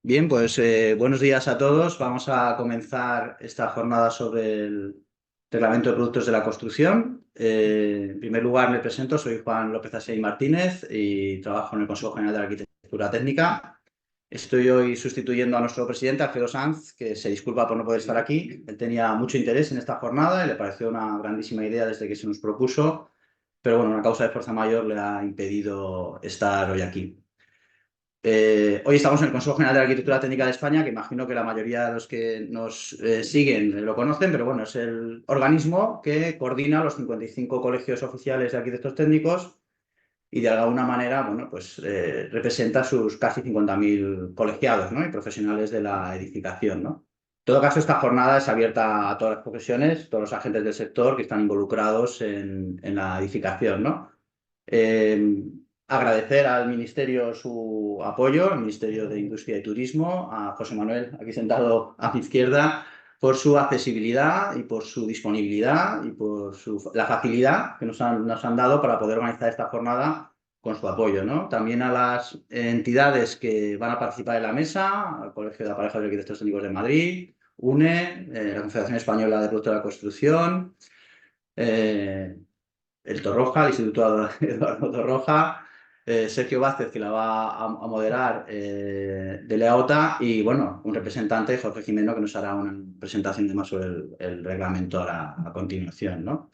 Bien, pues buenos días a todos. Vamos a comenzar esta jornada sobre el Reglamento de Productos de la Construcción. En primer lugar, me presento, soy Juan López Asey Martínez y trabajo en el Consejo General de la Arquitectura Técnica. Estoy hoy sustituyendo a nuestro presidente, Alfredo Sanz, que se disculpa por no poder estar aquí. Él tenía mucho interés en esta jornada y le pareció una grandísima idea desde que se nos propuso, pero bueno, una causa de fuerza mayor le ha impedido estar hoy aquí. Hoy estamos en el Consejo General de la Arquitectura Técnica de España, que imagino que la mayoría de los que nos siguen lo conocen, pero bueno, es el organismo que coordina los 55 colegios oficiales de arquitectos técnicos y de alguna manera, bueno, pues representa a sus casi 50.000 colegiados, ¿no? Y profesionales de la edificación, ¿no? En todo caso, esta jornada es abierta a todas las profesiones, todos los agentes del sector que están involucrados en la edificación, ¿no? Eh, Agradecer al Ministerio su apoyo, al Ministerio de Industria y Turismo, a José Manuel, aquí sentado a mi izquierda, por su accesibilidad y por su disponibilidad y por la facilidad que nos han dado para poder organizar esta jornada con su apoyo, ¿no? También a las entidades que van a participar en la mesa, al Colegio de Parejas de Arquitectos Técnicos de Madrid, UNE, la Confederación Española de Productos de la Construcción, eh, el Torroja, el Instituto Eduardo Torroja, Sergio Vázquez, que la va a moderar, de Leauta, y bueno, un representante, Jorge Jimeno, que nos hará una presentación más sobre el reglamento a continuación, ¿no?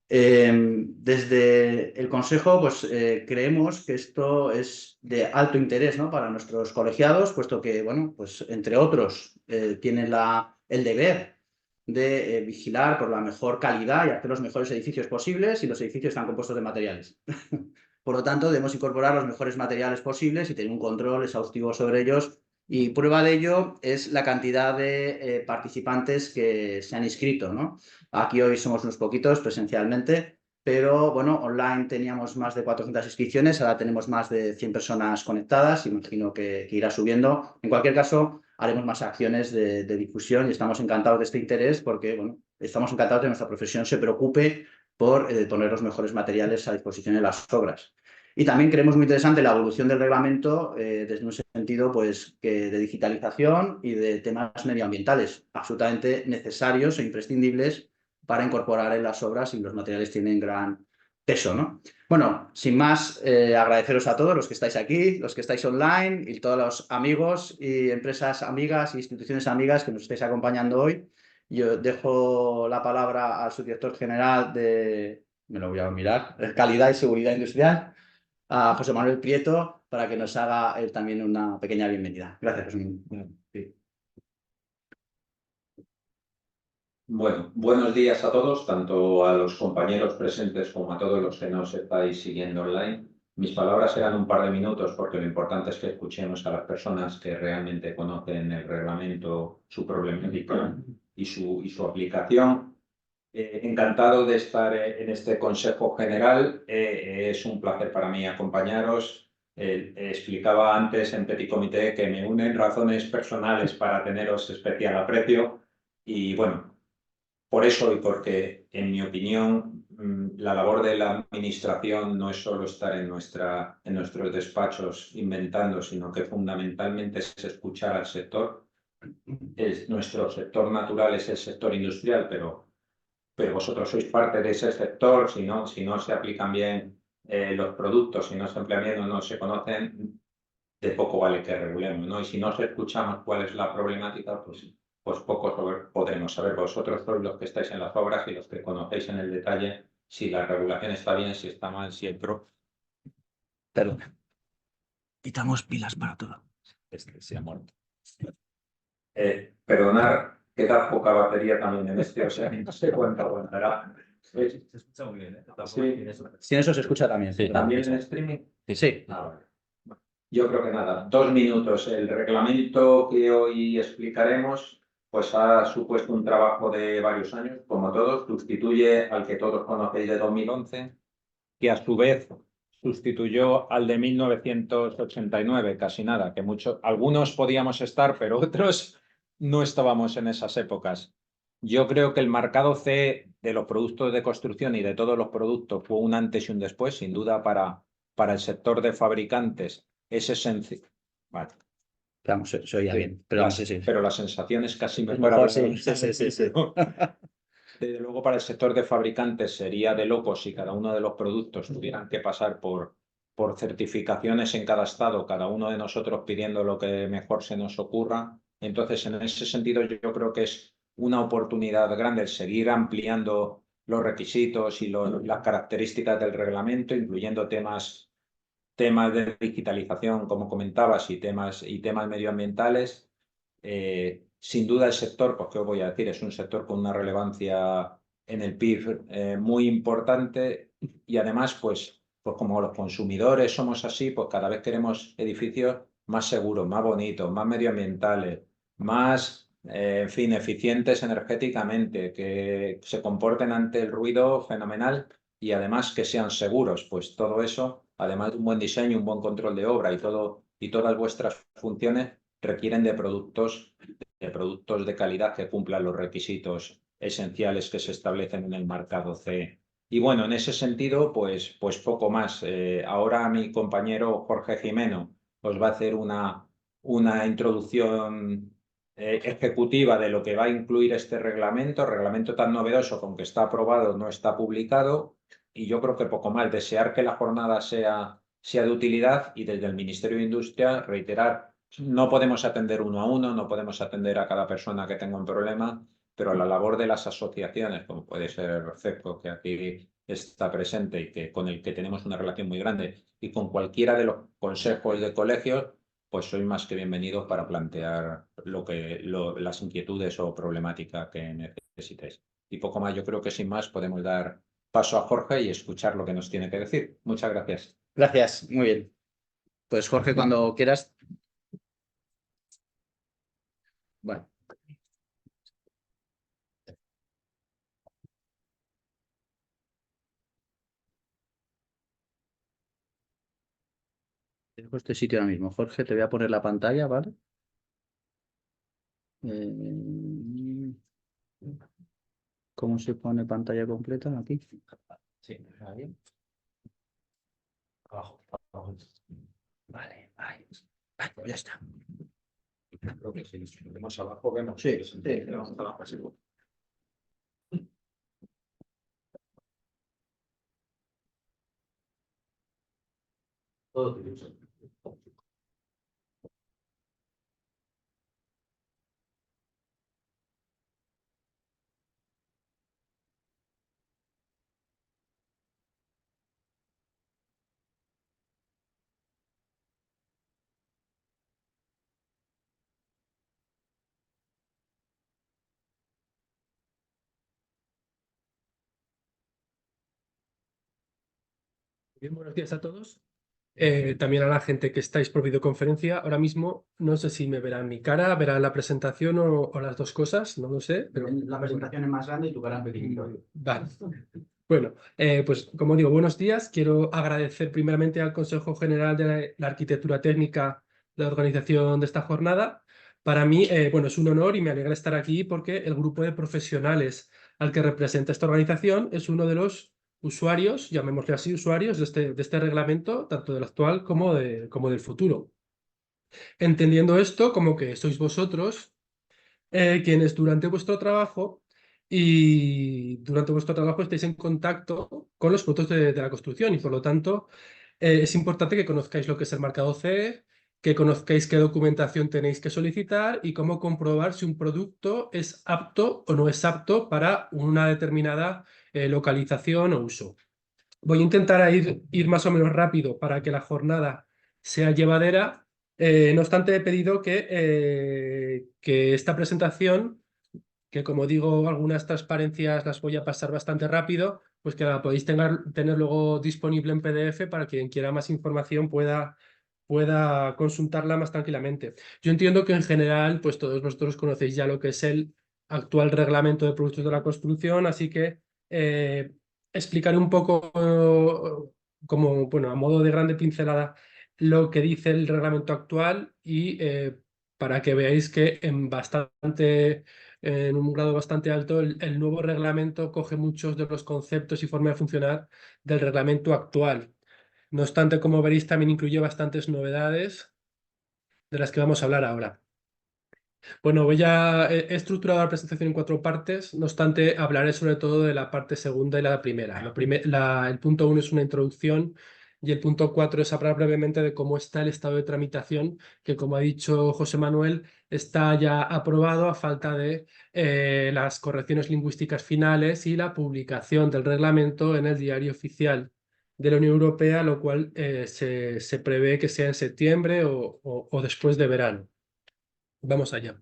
Desde el Consejo, pues creemos que esto es de alto interés, ¿no? Para nuestros colegiados, puesto que, bueno, pues entre otros, tienen el deber de vigilar por la mejor calidad y hacer los mejores edificios posibles, y los edificios están compuestos de materiales. Por lo tanto, debemos incorporar los mejores materiales posibles y tener un control exhaustivo sobre ellos. Y prueba de ello es la cantidad de participantes que se han inscrito, ¿no? Aquí hoy somos unos poquitos presencialmente, pero bueno, online teníamos más de 400 inscripciones, ahora tenemos más de 100 personas conectadas, imagino que irá subiendo. En cualquier caso, haremos más acciones de difusión y estamos encantados de este interés porque, bueno, estamos encantados de que nuestra profesión se preocupe por poner los mejores materiales a disposición de las obras. Y también creemos muy interesante la evolución del reglamento desde un sentido pues, de digitalización y de temas medioambientales, absolutamente necesarios e imprescindibles para incorporar en las obras, y los materiales tienen gran peso, ¿no? Bueno, sin más, agradeceros a todos los que estáis aquí, los que estáis online y todos los amigos y empresas amigas e instituciones amigas que nos estáis acompañando hoy. Yo dejo la palabra al subdirector general me lo voy a mirar, Calidad y Seguridad Industrial, a José Manuel Prieto, para que nos haga él también una pequeña bienvenida. Gracias, José Manuel. Sí. Bueno, buenos días a todos, tanto a los compañeros presentes como a todos los que nos estáis siguiendo online. Mis palabras serán un par de minutos porque lo importante es que escuchemos a las personas que realmente conocen el reglamento, su problemática y su aplicación. Encantado de estar en este Consejo General. Es un placer para mí acompañaros. Explicaba antes en Petit Comité que me unen razones personales para teneros especial aprecio y bueno, por eso y porque, en mi opinión, la labor de la administración no es solo estar en nuestros despachos inventando, sino que fundamentalmente es escuchar al sector. Nuestro sector natural es el sector industrial, pero vosotros sois parte de ese sector. Si no se aplican bien los productos, si no se emplean bien o no se conocen, de poco vale que regulemos, ¿no? Y si no escuchamos cuál es la problemática, pues poco podremos saber. Vosotros sois los que estáis en las obras y los que conocéis en el detalle si la regulación está bien, si está mal, si el Perdón. Quitamos pilas para todo. se ha muerto. Perdonar, queda poca batería también en o sea, no sé cuánto aguantará. Se escucha muy bien, ¿eh? Sí. Si eso se escucha también. Sí. ¿También en streaming? Sí. Vale. Bueno, yo creo que nada, 2 minutos. El reglamento que hoy explicaremos pues ha supuesto un trabajo de varios años, como todos. Sustituye al que todos conocéis de 2011, que a su vez sustituyó al de 1989, casi nada, que algunos podíamos estar, pero otros no estábamos en esas épocas. Yo creo que el marcado C de los productos de construcción y de todos los productos fue un antes y un después, sin duda para el sector de fabricantes es esencial. Vale. Vamos, se oía bien, pero vamos, sí, sí. Pero la sensación es casi Es mejor mejor, hablar. sí. Desde luego, para el sector de fabricantes sería de locos si cada uno de los productos tuvieran que pasar por certificaciones en cada estado, cada uno de nosotros pidiendo lo que mejor se nos ocurra. Entonces, en ese sentido, yo creo que es una oportunidad grande el seguir ampliando los requisitos y las características del reglamento, incluyendo temas de digitalización, como comentabas, y temas medioambientales. Sin duda el sector, pues qué os voy a decir, es un sector con una relevancia en el PIB muy importante y además, pues como los consumidores somos así, pues cada vez queremos edificios más seguros, más bonitos, más medioambientales, más, en fin, eficientes energéticamente, que se comporten ante el ruido fenomenal y además que sean seguros. Pues todo eso, además de un buen diseño, un buen control de obra y todas vuestras funciones requieren de productos de calidad que cumplan los requisitos esenciales que se establecen en el marcado CE. Y bueno, en ese sentido, pues poco más. Ahora mi compañero Jorge Jimeno os va a hacer una introducción ejecutiva de lo que va a incluir este reglamento tan novedoso, con que está aprobado, no está publicado, y yo creo que poco más. Desear que la jornada sea de utilidad y desde el Ministerio de Industria reiterar, no podemos atender uno a uno, no podemos atender a cada persona que tenga un problema, pero la labor de las asociaciones, como puede ser CEPCO, que aquí está presente y con el que tenemos una relación muy grande, y con cualquiera de los consejos de colegios, pues sois más que bienvenidos para plantear las inquietudes o problemática que necesitéis. Y poco más, yo creo que sin más podemos dar paso a Jorge y escuchar lo que nos tiene que decir. Muchas gracias. Gracias, muy bien. Pues Jorge, cuando quieras. Bueno. Dejo este sitio ahora mismo. Jorge, te voy a poner la pantalla, ¿vale? ¿Cómo se pone pantalla completa aquí? Sí, ahí. Abajo, abajo. Vale, ahí. Vale, pues ya está. Creo que si nos ponemos abajo vemos. Sí, Vamos abajo, sí. Todo tuyo. Bien, buenos días a todos. También a la gente que estáis por videoconferencia. Ahora mismo no sé si me verán mi cara, verán la presentación o las dos cosas, no lo sé. Pero La presentación es más grande y tu cara en pequeñito. vale. Bueno, pues como digo, buenos días. Quiero agradecer primeramente al Consejo General de la Arquitectura Técnica la organización de esta jornada. Para mí, bueno, es un honor y me alegra estar aquí porque el grupo de profesionales al que representa esta organización es uno de los usuarios, llamémosle así, usuarios de este reglamento, tanto del actual como del futuro. Entendiendo esto como que sois vosotros quienes durante vuestro trabajo estéis en contacto con los productos de la construcción y por lo tanto es importante que conozcáis lo que es el marcado CE, que conozcáis qué documentación tenéis que solicitar y cómo comprobar si un producto es apto o no es apto para una determinada localización o uso. Voy a intentar ir más o menos rápido para que la jornada sea llevadera. No obstante, he pedido que esta presentación, que como digo, algunas transparencias las voy a pasar bastante rápido, pues que la podéis tener luego disponible en PDF para que quien quiera más información pueda consultarla más tranquilamente. Yo entiendo que en general, pues todos vosotros conocéis ya lo que es el actual reglamento de productos de la construcción, así que explicaré un poco, como, bueno, a modo de grande pincelada, lo que dice el reglamento actual y para que veáis que en un grado bastante alto, el nuevo reglamento coge muchos de los conceptos y forma de funcionar del reglamento actual. No obstante, como veréis, también incluye bastantes novedades de las que vamos a hablar ahora. Bueno, he estructurado la presentación en 4 partes, no obstante, hablaré sobre todo de la parte segunda y la primera. El punto 1 es una introducción y el punto 4 es hablar brevemente de cómo está el estado de tramitación, que como ha dicho José Manuel, está ya aprobado a falta de las correcciones lingüísticas finales y la publicación del reglamento en el Diario Oficial de la Unión Europea, lo cual se prevé que sea en septiembre o después de verano. Vamos allá.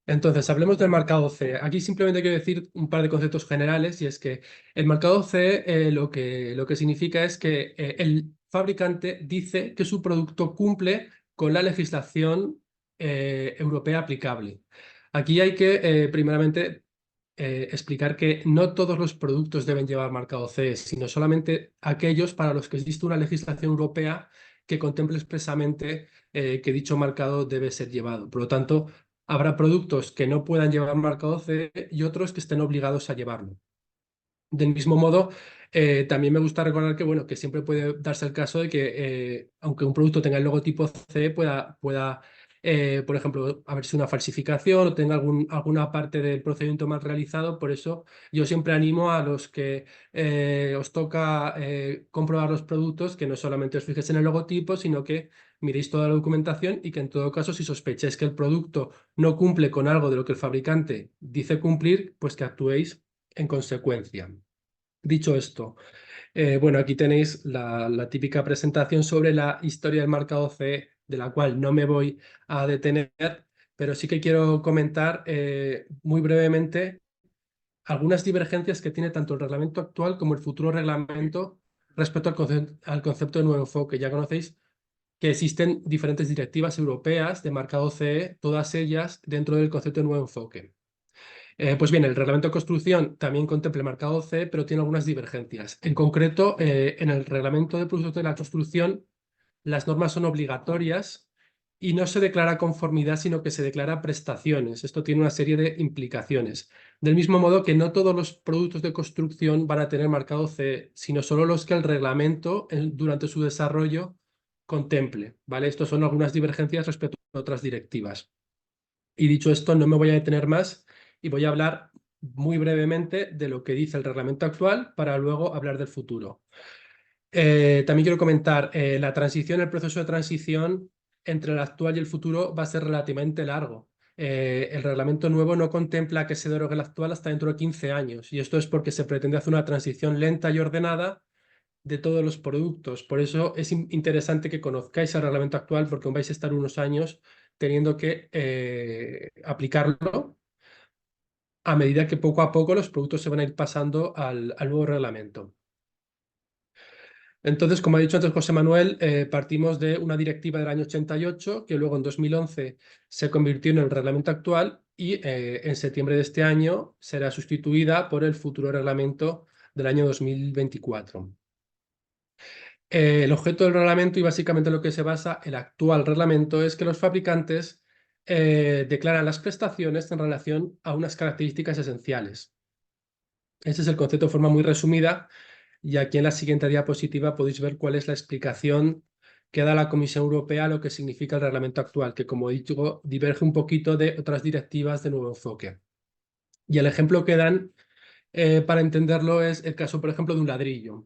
Entonces, hablemos del marcado CE. Aquí simplemente quiero decir un par de conceptos generales y es que el marcado CE lo que significa es que el fabricante dice que su producto cumple con la legislación europea aplicable. Aquí hay que, primeramente, explicar que no todos los productos deben llevar marcado CE, sino solamente aquellos para los que existe una legislación europea que contemple expresamente que dicho marcado debe ser llevado. Por lo tanto, habrá productos que no puedan llevar marcado CE y otros que estén obligados a llevarlo. Del mismo modo, también me gusta recordar que, bueno, que siempre puede darse el caso de que, aunque un producto tenga el logotipo CE, pueda por ejemplo, haberse una falsificación o tenga alguna parte del procedimiento mal realizado. Por eso yo siempre animo a los que os toca comprobar los productos que no solamente os fijéis en el logotipo, sino que miréis toda la documentación y que en todo caso, si sospecháis que el producto no cumple con algo de lo que el fabricante dice cumplir, pues que actuéis en consecuencia. Dicho esto, bueno, aquí tenéis la típica presentación sobre la historia del marcado CE, de la cual no me voy a detener, pero sí que quiero comentar muy brevemente algunas divergencias que tiene tanto el reglamento actual como el futuro reglamento respecto al concepto de nuevo enfoque. Ya conocéis que existen diferentes directivas europeas de marcado CE, todas ellas dentro del concepto de nuevo enfoque. Pues bien, el reglamento de construcción también contempla el marcado CE, pero tiene algunas divergencias. En concreto, en el reglamento de productos de la construcción, las normas son obligatorias y no se declara conformidad, sino que se declara prestaciones. Esto tiene una serie de implicaciones. Del mismo modo que no todos los productos de construcción van a tener marcado CE, sino solo los que el reglamento, durante su desarrollo, contemple, ¿vale? Estas son algunas divergencias respecto a otras directivas. Y dicho esto, no me voy a detener más y voy a hablar muy brevemente de lo que dice el reglamento actual para luego hablar del futuro. También quiero comentar, la transición, el proceso de transición entre el actual y el futuro va a ser relativamente largo. El reglamento nuevo no contempla que se derogue el actual hasta dentro de 15 años y esto es porque se pretende hacer una transición lenta y ordenada de todos los productos. Por eso es interesante que conozcáis el reglamento actual porque vais a estar unos años teniendo que aplicarlo a medida que poco a poco los productos se van a ir pasando al nuevo reglamento. Entonces, como ha dicho antes José Manuel, partimos de una directiva del año 88 que luego en 2011 se convirtió en el reglamento actual y en septiembre de este año será sustituida por el futuro reglamento del año 2024. El objeto del reglamento y básicamente lo que se basa el actual reglamento es que los fabricantes declaran las prestaciones en relación a unas características esenciales. Ese es el concepto de forma muy resumida y aquí en la siguiente diapositiva podéis ver cuál es la explicación que da la Comisión Europea a lo que significa el reglamento actual, que como he dicho diverge un poquito de otras directivas de nuevo enfoque. Y el ejemplo que dan para entenderlo es el caso, por ejemplo, de un ladrillo.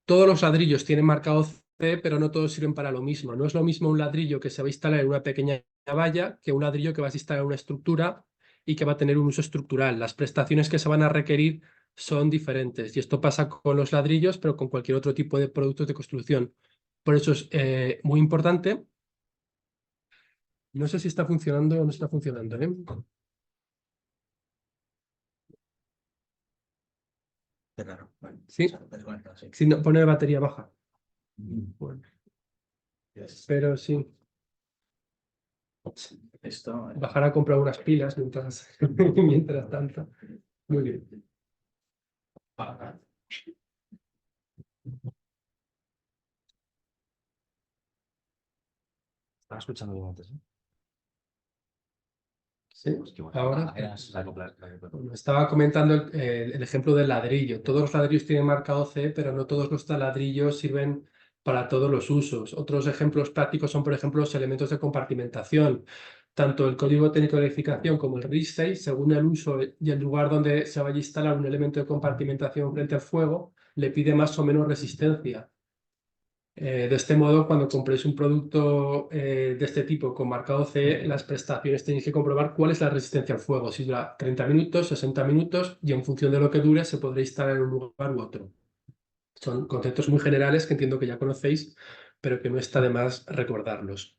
Todos los ladrillos tienen marcado C, pero no todos sirven para lo mismo. No es lo mismo un ladrillo que se va a instalar en una pequeña valla que un ladrillo que vas a instalar en una estructura y que va a tener un uso estructural. Las prestaciones que se van a requerir son diferentes y esto pasa con los ladrillos, pero con cualquier otro tipo de productos de construcción. Por eso es muy importante. No sé si está funcionando o no está funcionando, ¿eh? Claro, bueno, Sí. se ha desconectado, sí. Si no, pone batería baja. Bueno, pero sí. Esto, Bajar a comprar unas pilas mientras tanto. Muy bien. Estaba escuchando bien antes, ¿eh? Sí, Pues que bueno, ahora era la copla. bueno, estaba comentando el ejemplo del ladrillo. Todos los ladrillos tienen marcado C, pero no todos los ladrillos sirven para todos los usos. Otros ejemplos prácticos son, por ejemplo, los elementos de compartimentación. Tanto el código técnico de edificación como el RISC-V, según el uso y el lugar donde se vaya a instalar un elemento de compartimentación frente al fuego, le pide más o menos resistencia. De este modo, cuando compréis un producto de este tipo con marcado CE, las prestaciones tenéis que comprobar cuál es la resistencia al fuego, si dura 30 minutos, 60 minutos, y en función de lo que dure se podrá instalar en un lugar u otro. Son conceptos muy generales que entiendo que ya conocéis, pero que no está de más recordarlos.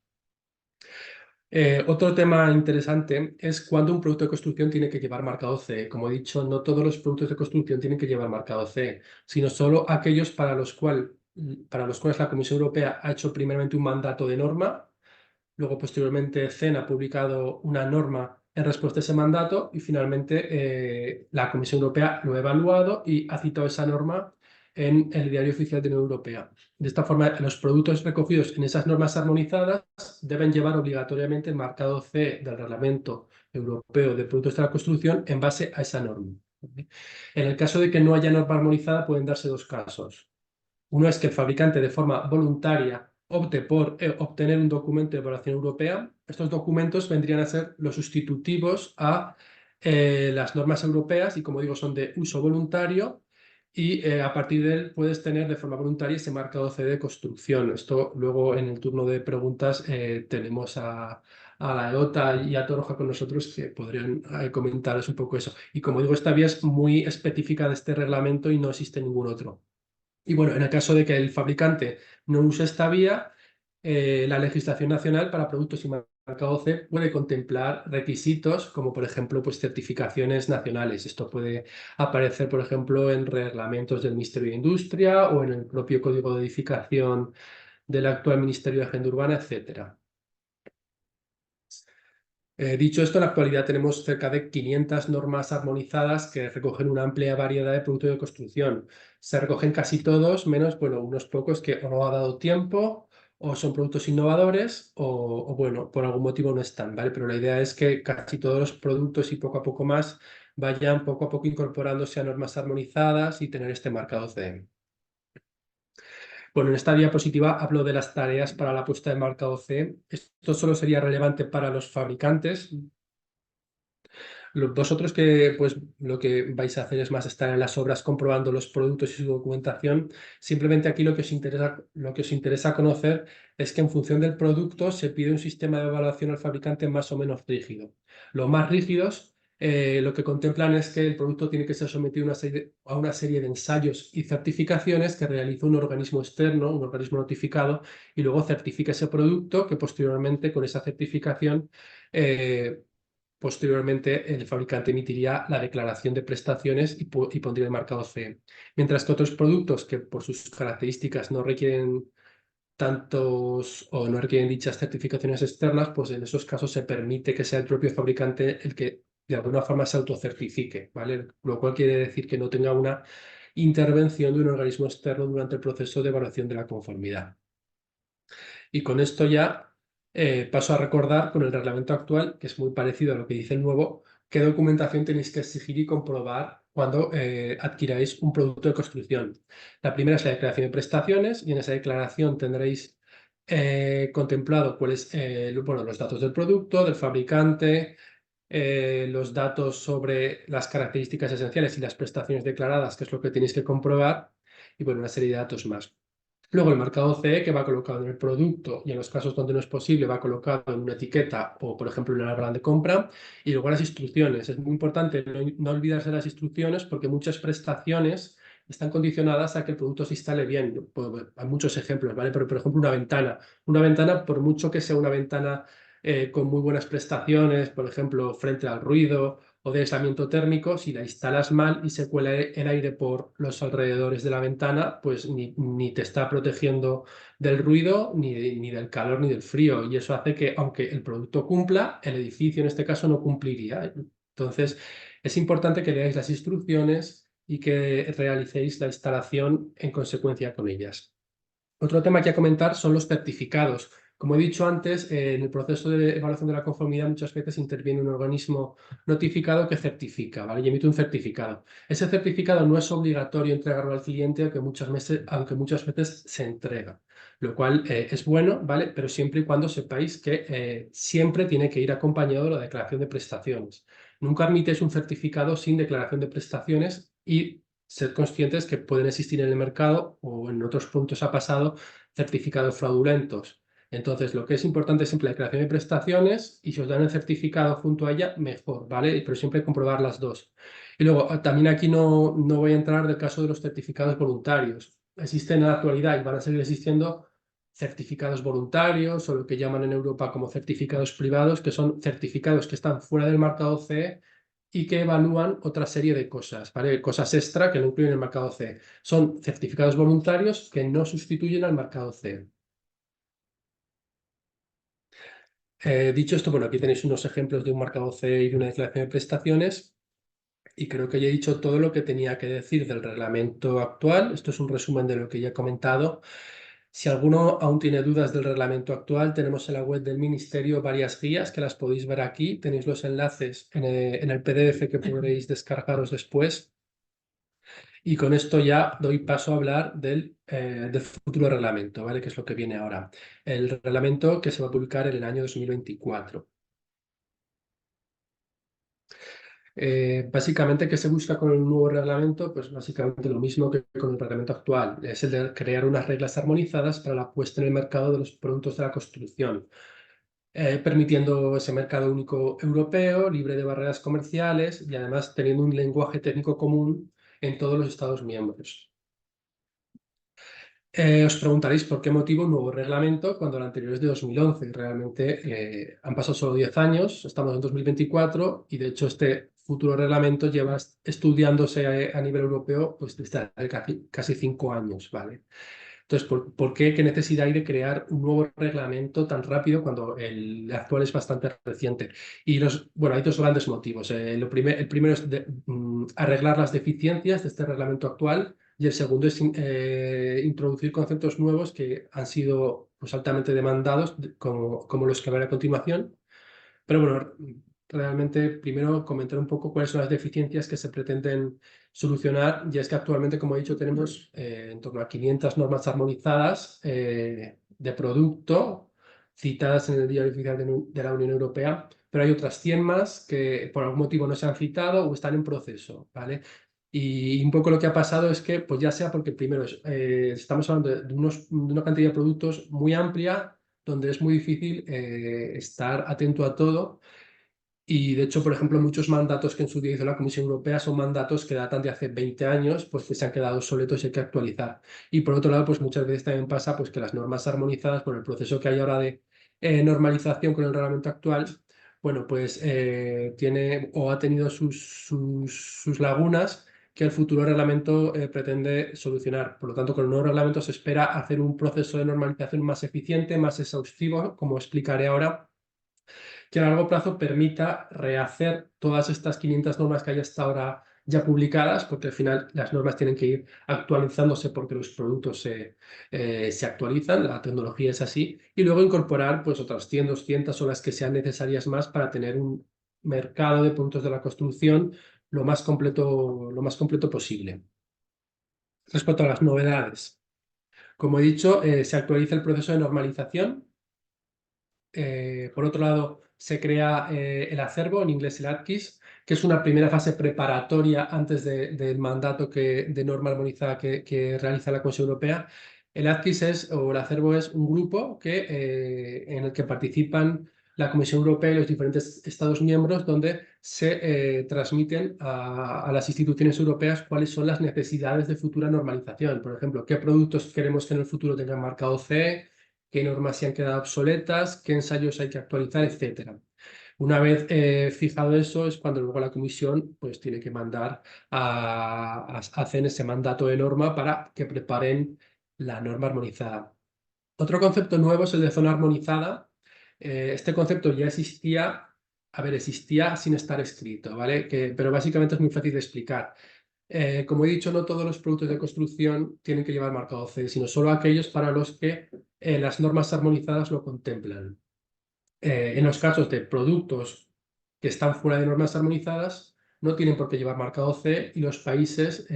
Otro tema interesante es cuando un producto de construcción tiene que llevar marcado CE. Como he dicho, no todos los productos de construcción tienen que llevar marcado CE, sino solo aquellos para los cuales la Comisión Europea ha hecho primeramente un mandato de norma, luego posteriormente CEN ha publicado una norma en respuesta a ese mandato y finalmente la Comisión Europea lo ha evaluado y ha citado esa norma en el Diario Oficial de la Unión Europea. De esta forma, los productos recogidos en esas normas armonizadas deben llevar obligatoriamente el marcado CE del Reglamento Europeo de Productos de la Construcción en base a esa norma. En el caso de que no haya norma armonizada, pueden darse dos casos. Uno es que el fabricante de forma voluntaria opte por obtener un documento de evaluación europea. Estos documentos vendrían a ser los sustitutivos a las normas europeas y, como digo, son de uso voluntario y a partir de él puedes tener de forma voluntaria ese marcado CE de construcción. Esto luego en el turno de preguntas tenemos a la EOTA y a Toroja con nosotros que podrían comentaros un poco eso. Y como digo, esta vía es muy específica de este reglamento y no existe ningún otro. Y bueno, en el caso de que el fabricante no use esta vía, la legislación nacional para productos y marcado CE puede contemplar requisitos como, por ejemplo, pues, certificaciones nacionales. Esto puede aparecer, por ejemplo, en reglamentos del Ministerio de Industria o en el propio Código de Edificación del actual Ministerio de Agenda Urbana, etc. Dicho esto, en la actualidad tenemos cerca de 500 normas armonizadas que recogen una amplia variedad de productos de construcción. Se recogen casi todos, menos bueno, unos pocos que o no ha dado tiempo, o son productos innovadores, o bueno, por algún motivo no están, ¿vale? Pero la idea es que casi todos los productos y poco a poco más vayan poco a poco incorporándose a normas armonizadas y tener este marcado CE. Bueno, en esta diapositiva hablo de las tareas para la puesta de marcado CE. Esto solo sería relevante para los fabricantes. Vosotros que pues lo que vais a hacer es más estar en las obras comprobando los productos y su documentación, simplemente aquí lo que os interesa conocer es que en función del producto se pide un sistema de evaluación al fabricante más o menos rígido. Los más rígidos lo que contemplan es que el producto tiene que ser sometido a una serie de ensayos y certificaciones que realiza un organismo externo, un organismo notificado, y luego certifica ese producto que posteriormente con esa certificación posteriormente el fabricante emitiría la declaración de prestaciones y pondría el marcado CE. Mientras que otros productos que por sus características no requieren tantos o no requieren dichas certificaciones externas, pues en esos casos se permite que sea el propio fabricante el que de alguna forma se autocertifique, ¿vale? Lo cual quiere decir que no tenga una intervención de un organismo externo durante el proceso de evaluación de la conformidad. Y con esto ya paso a recordar con el reglamento actual, que es muy parecido a lo que dice el nuevo, qué documentación tenéis que exigir y comprobar cuando adquiráis un producto de construcción. La primera es la declaración de prestaciones y en esa declaración tendréis contemplado cuáles los datos del producto, del fabricante, los datos sobre las características esenciales y las prestaciones declaradas, que es lo que tenéis que comprobar, y bueno, una serie de datos más. Luego el marcado CE que va colocado en el producto y en los casos donde no es posible va colocado en una etiqueta o por ejemplo en el árbol de compra. Y luego las instrucciones. Es muy importante no olvidarse de las instrucciones porque muchas prestaciones están condicionadas a que el producto se instale bien. Hay muchos ejemplos, ¿vale? Pero por ejemplo una ventana. Una ventana, por mucho que sea una ventana con muy buenas prestaciones, por ejemplo frente al ruido o de aislamiento térmico, si la instalas mal y se cuela el aire por los alrededores de la ventana, pues ni te está protegiendo del ruido, ni del calor, ni del frío. Y eso hace que, aunque el producto cumpla, el edificio en este caso no cumpliría. Entonces, es importante que leáis las instrucciones y que realicéis la instalación en consecuencia con ellas. Otro tema que a comentar son los certificados. Como he dicho antes, en el proceso de evaluación de la conformidad muchas veces interviene un organismo notificado que certifica, ¿vale? Y emite un certificado. Ese certificado no es obligatorio entregarlo al cliente, aunque muchas veces se entrega, lo cual es bueno, ¿vale? Pero siempre y cuando sepáis que siempre tiene que ir acompañado de la declaración de prestaciones. Nunca admitéis un certificado sin declaración de prestaciones y sed conscientes que pueden existir en el mercado o en otros puntos ha pasado certificados fraudulentos. Entonces, lo que es importante es siempre la declaración de prestaciones y si os dan el certificado junto a ella, mejor, ¿vale? Pero siempre comprobar las dos. Y luego, también aquí no voy a entrar del caso de los certificados voluntarios. Existen en la actualidad y van a seguir existiendo certificados voluntarios o lo que llaman en Europa como certificados privados, que son certificados que están fuera del mercado CE y que evalúan otra serie de cosas, ¿vale? Cosas extra que no incluyen el mercado CE. Son certificados voluntarios que no sustituyen al mercado CE. Dicho esto, bueno, aquí tenéis unos ejemplos de un marcado CE y de una declaración de prestaciones. Y creo que ya he dicho todo lo que tenía que decir del reglamento actual. Esto es un resumen de lo que ya he comentado. Si alguno aún tiene dudas del reglamento actual, tenemos en la web del Ministerio varias guías que las podéis ver aquí. Tenéis los enlaces en el PDF que podréis descargaros después. Y con esto ya doy paso a hablar del futuro reglamento, ¿vale? Que es lo que viene ahora. El reglamento que se va a publicar en el año 2024. Básicamente, ¿qué se busca con el nuevo reglamento? Pues básicamente lo mismo que con el reglamento actual. Es el de crear unas reglas armonizadas para la puesta en el mercado de los productos de la construcción, permitiendo ese mercado único europeo, libre de barreras comerciales y además teniendo un lenguaje técnico común en todos los Estados miembros. Os preguntaréis por qué motivo un nuevo reglamento cuando el anterior es de 2011. Realmente han pasado solo 10 años, estamos en 2024 y de hecho este futuro reglamento lleva estudiándose a nivel europeo pues desde hace casi 5 años, ¿vale? Entonces, ¿por qué? ¿Qué necesidad hay de crear un nuevo reglamento tan rápido cuando el actual es bastante reciente? Y bueno, hay dos grandes motivos. El primero es arreglar las deficiencias de este reglamento actual y el segundo es introducir conceptos nuevos que han sido pues, altamente demandados, como los que veré a continuación. Pero bueno, realmente primero comentar un poco cuáles son las deficiencias que se pretenden solucionar. Y es que actualmente, como he dicho, tenemos en torno a 500 normas armonizadas de producto citadas en el Diario Oficial de la Unión Europea, pero hay otras 100 más que por algún motivo no se han citado o están en proceso, ¿vale? Y un poco lo que ha pasado es que, pues ya sea porque primero estamos hablando de una cantidad de productos muy amplia, donde es muy difícil estar atento a todo. Y de hecho, por ejemplo, muchos mandatos que en su día hizo la Comisión Europea son mandatos que datan de hace 20 años, pues que se han quedado obsoletos y hay que actualizar. Y por otro lado, pues muchas veces también pasa pues, que las normas armonizadas, por el proceso que hay ahora de normalización con el reglamento actual, bueno, pues tiene o ha tenido sus lagunas que el futuro reglamento pretende solucionar. Por lo tanto, con el nuevo reglamento se espera hacer un proceso de normalización más eficiente, más exhaustivo, como explicaré ahora, que a largo plazo permita rehacer todas estas 500 normas que hay hasta ahora ya publicadas, porque al final las normas tienen que ir actualizándose porque los productos se actualizan, la tecnología es así, y luego incorporar pues otras 100, 200 o las que sean necesarias más para tener un mercado de productos de la construcción lo más completo posible. Respecto a las novedades, como he dicho, se actualiza el proceso de normalización. Por otro lado, se crea el acervo, en inglés el ATKIS, que es una primera fase preparatoria antes del mandato de norma armonizada que realiza la Comisión Europea. El ATKIS o el acervo es un grupo en el que participan la Comisión Europea y los diferentes Estados miembros, donde se transmiten a las instituciones europeas cuáles son las necesidades de futura normalización. Por ejemplo, qué productos queremos que en el futuro tengan marcado CE, qué normas se han quedado obsoletas, qué ensayos hay que actualizar, etc. Una vez fijado eso es cuando luego la comisión pues, tiene que mandar hacen ese mandato de norma para que preparen la norma armonizada. Otro concepto nuevo es el de zona armonizada. Este concepto ya existía sin estar escrito, ¿vale? Pero básicamente es muy fácil de explicar. Como he dicho, no todos los productos de construcción tienen que llevar marcado CE, sino solo aquellos para los que las normas armonizadas lo contemplan. En los casos de productos que están fuera de normas armonizadas, no tienen por qué llevar marcado CE y los países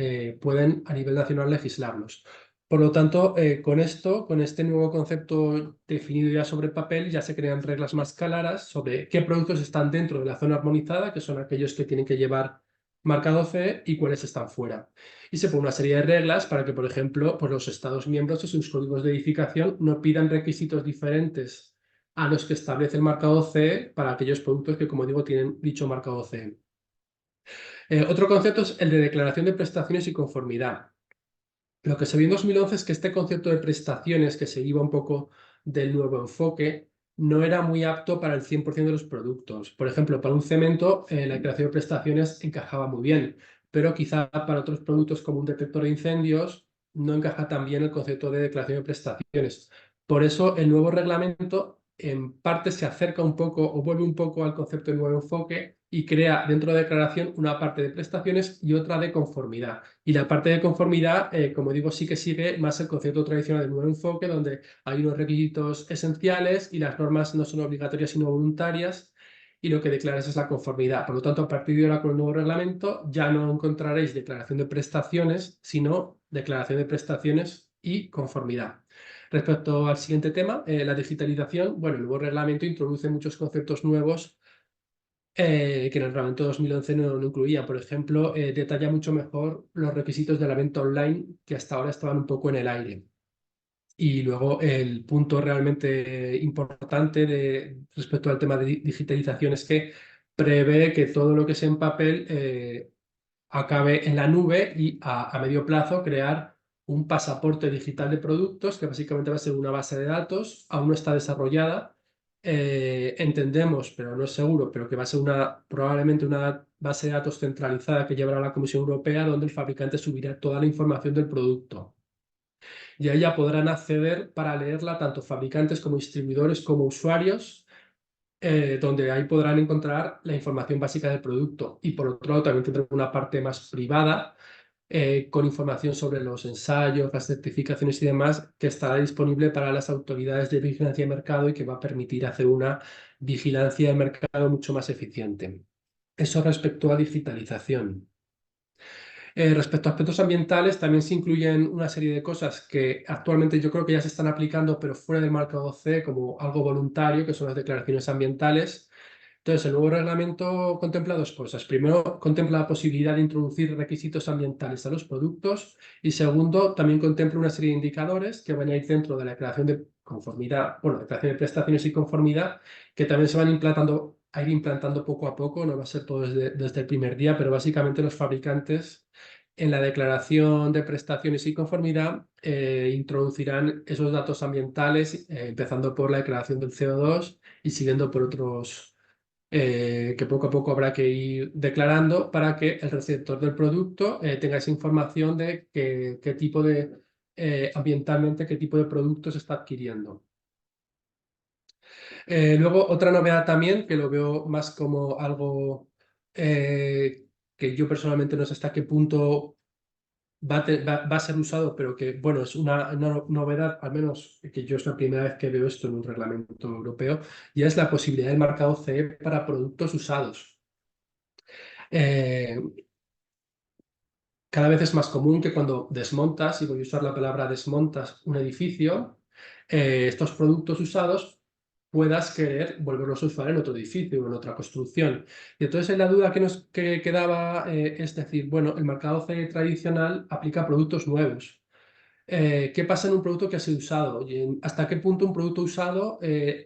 pueden a nivel nacional legislarlos. Por lo tanto, con este nuevo concepto definido ya sobre papel, ya se crean reglas más claras sobre qué productos están dentro de la zona armonizada, que son aquellos que tienen que llevar marcado CE, y cuáles están fuera. Y se pone una serie de reglas para que, por ejemplo, pues los Estados miembros y sus códigos de edificación no pidan requisitos diferentes a los que establece el marcado CE para aquellos productos que, como digo, tienen dicho marcado CE. Otro concepto es el de declaración de prestaciones y conformidad. Lo que se vio en 2011 es que este concepto de prestaciones, que se iba un poco del nuevo enfoque, no era muy apto para el 100% de los productos. Por ejemplo, para un cemento, la declaración de prestaciones encajaba muy bien, pero quizá para otros productos como un detector de incendios no encaja tan bien el concepto de declaración de prestaciones. Por eso, el nuevo reglamento en parte se acerca un poco o vuelve un poco al concepto de nuevo enfoque y crea dentro de la declaración una parte de prestaciones y otra de conformidad. Y la parte de conformidad, como digo, sí que sigue más el concepto tradicional del nuevo enfoque, donde hay unos requisitos esenciales y las normas no son obligatorias sino voluntarias, y lo que declaras es la conformidad. Por lo tanto, a partir de ahora con el nuevo reglamento ya no encontraréis declaración de prestaciones, sino declaración de prestaciones y conformidad. Respecto al siguiente tema, la digitalización, bueno, el nuevo reglamento introduce muchos conceptos nuevos que en el reglamento 2011 no incluía. Por ejemplo, detalla mucho mejor los requisitos de la venta online, que hasta ahora estaban un poco en el aire. Y luego el punto realmente importante respecto al tema de digitalización es que prevé que todo lo que sea en papel acabe en la nube, y a medio plazo crear un pasaporte digital de productos, que básicamente va a ser una base de datos. Aún no está desarrollada. Entendemos, pero no es seguro, pero que va a ser probablemente una base de datos centralizada que llevará a la Comisión Europea, donde el fabricante subirá toda la información del producto. Y a ella podrán acceder para leerla tanto fabricantes como distribuidores como usuarios, donde ahí podrán encontrar la información básica del producto. Y por otro lado también tendrán una parte más privada, con información sobre los ensayos, las certificaciones y demás, que estará disponible para las autoridades de vigilancia de mercado y que va a permitir hacer una vigilancia de mercado mucho más eficiente. Eso respecto a digitalización. Respecto a aspectos ambientales, también se incluyen una serie de cosas que actualmente yo creo que ya se están aplicando, pero fuera del marco C, como algo voluntario, que son las declaraciones ambientales. Entonces, el nuevo reglamento contempla dos cosas. Primero, contempla la posibilidad de introducir requisitos ambientales a los productos, y segundo, también contempla una serie de indicadores que van a ir dentro de la declaración de conformidad, bueno, declaración de prestaciones y conformidad, que también se van a ir implantando poco a poco. No va a ser todo desde el primer día, pero básicamente los fabricantes en la declaración de prestaciones y conformidad introducirán esos datos ambientales, empezando por la declaración del CO2 y siguiendo por otros que poco a poco habrá que ir declarando, para que el receptor del producto tenga esa información de qué tipo de, ambientalmente, qué tipo de producto se está adquiriendo. Luego, otra novedad también, que lo veo más como algo que yo personalmente no sé hasta qué punto va a ser usado, pero que, bueno, es una novedad, al menos que yo es la primera vez que veo esto en un reglamento europeo, y es la posibilidad del marcado CE para productos usados. Cada vez es más común que cuando desmontas, y voy a usar la palabra desmontas, un edificio, estos productos usados puedas querer volverlos a usar en otro edificio o en otra construcción. Y entonces la duda que nos quedaba es decir, bueno, el marcado CE tradicional aplica a productos nuevos. ¿Qué pasa en un producto que ha sido usado? Y ¿hasta qué punto un producto usado,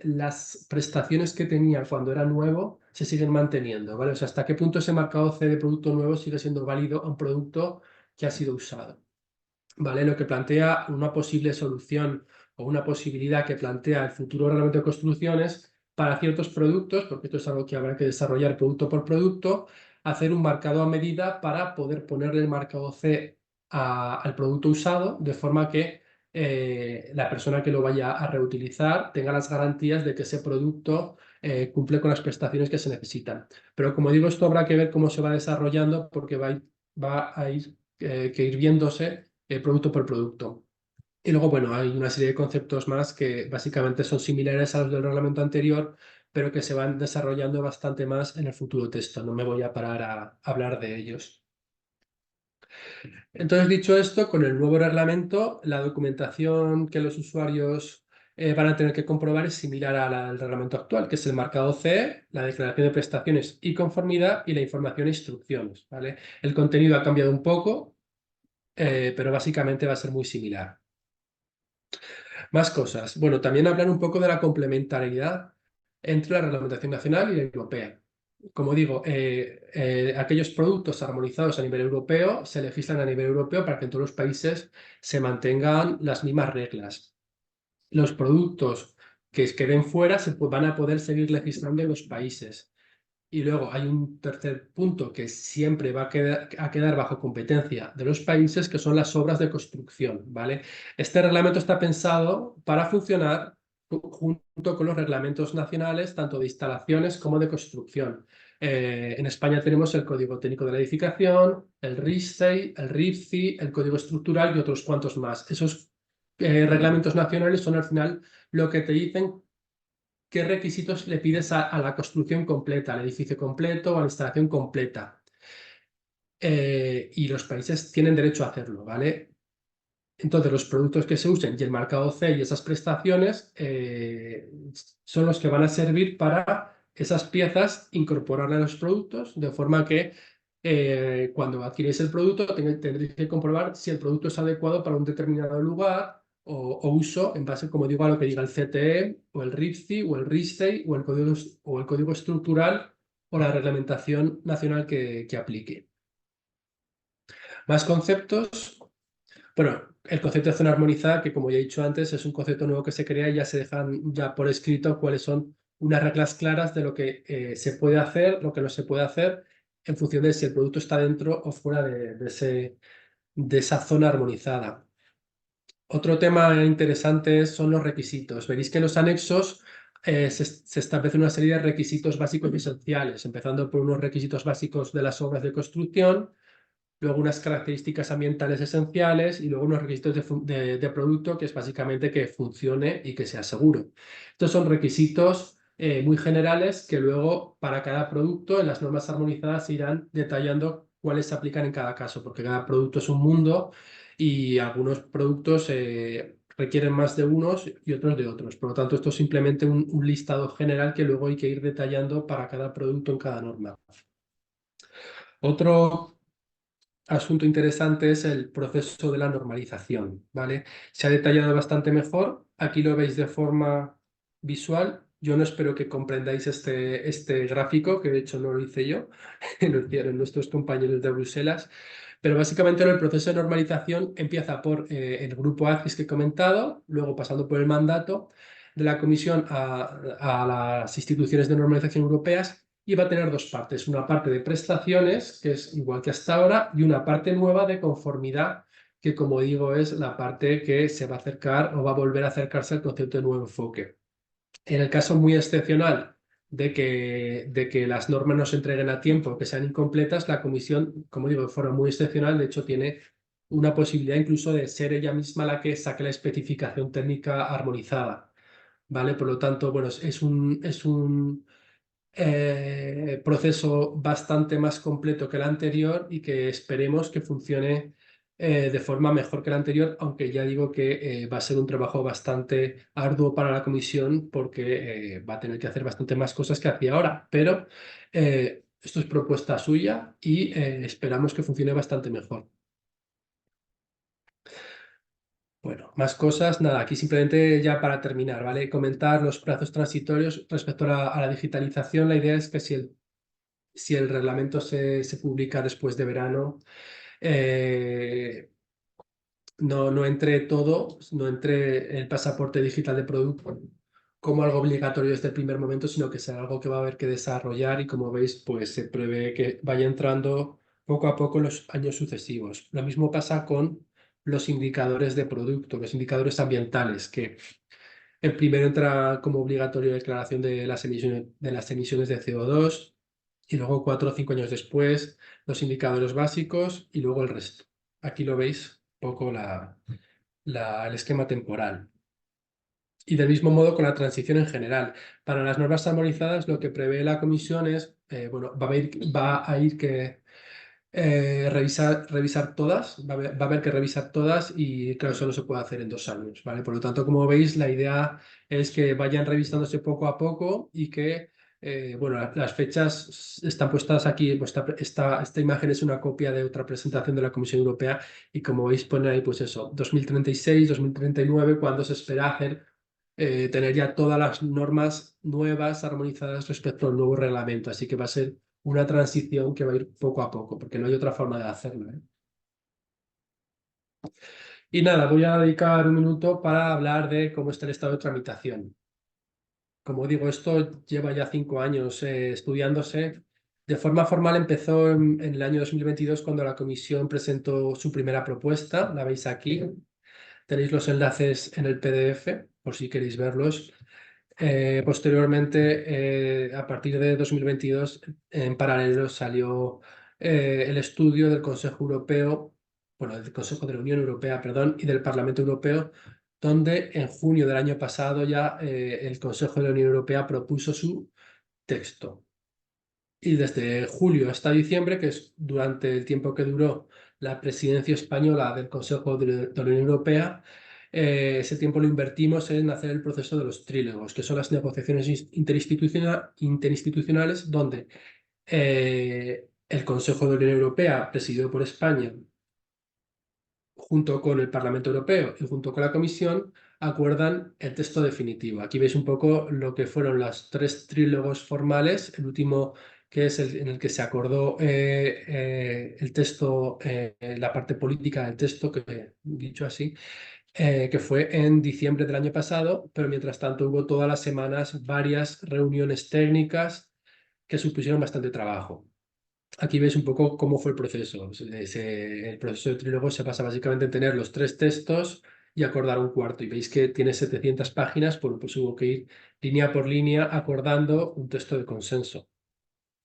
las prestaciones que tenía cuando era nuevo se siguen manteniendo? ¿Vale? O sea, ¿hasta qué punto ese marcado C de producto nuevo sigue siendo válido a un producto que ha sido usado? ¿Vale? Lo que plantea una posible solución, o una posibilidad que plantea el futuro reglamento de construcciones para ciertos productos, porque esto es algo que habrá que desarrollar producto por producto, hacer un marcado a medida para poder ponerle el marcado C al producto usado, de forma que la persona que lo vaya a reutilizar tenga las garantías de que ese producto cumple con las prestaciones que se necesitan. Pero como digo, esto habrá que ver cómo se va desarrollando, porque va a ir va a ir, que ir viéndose producto por producto. Y luego, bueno, hay una serie de conceptos más que básicamente son similares a los del reglamento anterior, pero que se van desarrollando bastante más en el futuro texto. No me voy a parar a hablar de ellos. Entonces, dicho esto, con el nuevo reglamento, la documentación que los usuarios van a tener que comprobar es similar a la del reglamento actual, que es el marcado CE, la declaración de prestaciones y conformidad y la información e instrucciones, ¿vale? El contenido ha cambiado un poco, pero básicamente va a ser muy similar. Más cosas. Bueno, también hablar un poco de la complementariedad entre la reglamentación nacional y la europea. Como digo, aquellos productos armonizados a nivel europeo se legislan a nivel europeo para que en todos los países se mantengan las mismas reglas. Los productos que queden fuera van a poder seguir legislando en los países. Y luego hay un tercer punto que siempre va a quedar bajo competencia de los países, que son las obras de construcción, ¿vale? Este reglamento está pensado para funcionar junto con los reglamentos nacionales, tanto de instalaciones como de construcción. En España tenemos el Código Técnico de la Edificación, el RISTEI, el RIFCI, el Código Estructural y otros cuantos más. Esos reglamentos nacionales son al final lo que te dicen qué requisitos le pides a la construcción completa, al edificio completo o a la instalación completa. Y los países tienen derecho a hacerlo, ¿vale? Entonces, los productos que se usen y el marcado C y esas prestaciones son los que van a servir para esas piezas incorporarlas a los productos, de forma que cuando adquiréis el producto tendréis que comprobar si el producto es adecuado para un determinado lugar o uso en base, como digo, a lo que diga el CTE o el RIFCI o el RISTEI o el código estructural o la reglamentación nacional que aplique. Más conceptos. Bueno, el concepto de zona armonizada, que como ya he dicho antes, es un concepto nuevo que se crea y ya se dejan ya por escrito cuáles son unas reglas claras de lo que se puede hacer, lo que no se puede hacer, en función de si el producto está dentro o fuera de esa zona armonizada. Otro tema interesante son los requisitos. Veréis que en los anexos se establece una serie de requisitos básicos y esenciales, empezando por unos requisitos básicos de las obras de construcción, luego unas características ambientales esenciales y luego unos requisitos de producto, que es básicamente que funcione y que sea seguro. Estos son requisitos muy generales que luego para cada producto en las normas armonizadas se irán detallando cuáles se aplican en cada caso, porque cada producto es un mundo y algunos productos requieren más de unos y otros de otros. Por lo tanto, esto es simplemente un listado general que luego hay que ir detallando para cada producto en cada norma. Otro asunto interesante es el proceso de la normalización, ¿vale? Se ha detallado bastante mejor. Aquí lo veis de forma visual. Yo no espero que comprendáis este gráfico, que de hecho no lo hice yo, lo hicieron nuestros compañeros de Bruselas. Pero básicamente el proceso de normalización empieza por el grupo ACIS que he comentado, luego pasando por el mandato de la Comisión a las instituciones de normalización europeas, y va a tener dos partes, una parte de prestaciones, que es igual que hasta ahora, y una parte nueva de conformidad, que como digo es la parte que se va a acercar o va a volver a acercarse al concepto de nuevo enfoque. En el caso muy excepcional de que las normas no se entreguen a tiempo, que sean incompletas, la Comisión, como digo, de forma muy excepcional, de hecho tiene una posibilidad incluso de ser ella misma la que saque la especificación técnica armonizada, ¿vale? Por lo tanto, bueno, es un proceso bastante más completo que el anterior y que esperemos que funcione de forma mejor que el anterior, aunque ya digo que va a ser un trabajo bastante arduo para la comisión porque va a tener que hacer bastante más cosas que hacía ahora, pero esto es propuesta suya y esperamos que funcione bastante mejor. Bueno, más cosas, nada, aquí simplemente ya para terminar, ¿vale? Comentar los plazos transitorios respecto a la digitalización. La idea es que si el reglamento se publica después de verano, no entre todo, no entre el pasaporte digital de producto como algo obligatorio desde el primer momento, sino que sea algo que va a haber que desarrollar y como veis, pues se prevé que vaya entrando poco a poco en los años sucesivos. Lo mismo pasa con los indicadores de producto, los indicadores ambientales, que el primero entra como obligatorio declaración de las emisiones de CO2, y luego 4 o 5 años después los indicadores básicos y luego el resto. Aquí lo veis un poco el esquema temporal. Y del mismo modo con la transición en general. Para las normas armonizadas lo que prevé la comisión es, bueno, va a ir que revisar todas, va a haber que revisar todas y claro, eso no se puede hacer en 2 años, ¿vale? Por lo tanto, como veis, la idea es que vayan revisándose poco a poco y que, bueno, las fechas están puestas aquí, pues esta imagen es una copia de otra presentación de la Comisión Europea y como veis pone ahí, pues eso, 2036, 2039, cuando se espera tener ya todas las normas nuevas armonizadas respecto al nuevo reglamento, así que va a ser una transición que va a ir poco a poco, porque no hay otra forma de hacerlo, ¿eh? Y nada, voy a dedicar un minuto para hablar de cómo está el estado de tramitación. Como digo, esto lleva ya 5 años estudiándose. De forma formal empezó en el año 2022 cuando la comisión presentó su primera propuesta, la veis aquí. Tenéis los enlaces en el PDF por si queréis verlos. Posteriormente, a partir de 2022, en paralelo salió el estudio del Consejo Europeo, bueno, del Consejo de la Unión Europea, perdón, y del Parlamento Europeo, donde en junio del año pasado ya el Consejo de la Unión Europea propuso su texto. Y desde julio hasta diciembre, que es durante el tiempo que duró la presidencia española del Consejo de la Unión Europea, ese tiempo lo invertimos en hacer el proceso de los trílogos, que son las negociaciones interinstitucionales donde el Consejo de la Unión Europea, presidido por España, junto con el Parlamento Europeo y junto con la Comisión, acuerdan el texto definitivo. Aquí veis un poco lo que fueron los 3 trílogos formales, el último que es el en el que se acordó el texto, la parte política del texto, que dicho así, que fue en diciembre del año pasado, pero mientras tanto hubo todas las semanas varias reuniones técnicas que supusieron bastante trabajo. Aquí veis un poco cómo fue el proceso. El proceso de trílogo se basa básicamente en tener los 3 textos y acordar un cuarto. Y veis que tiene 700 páginas, pues hubo que ir línea por línea acordando un texto de consenso.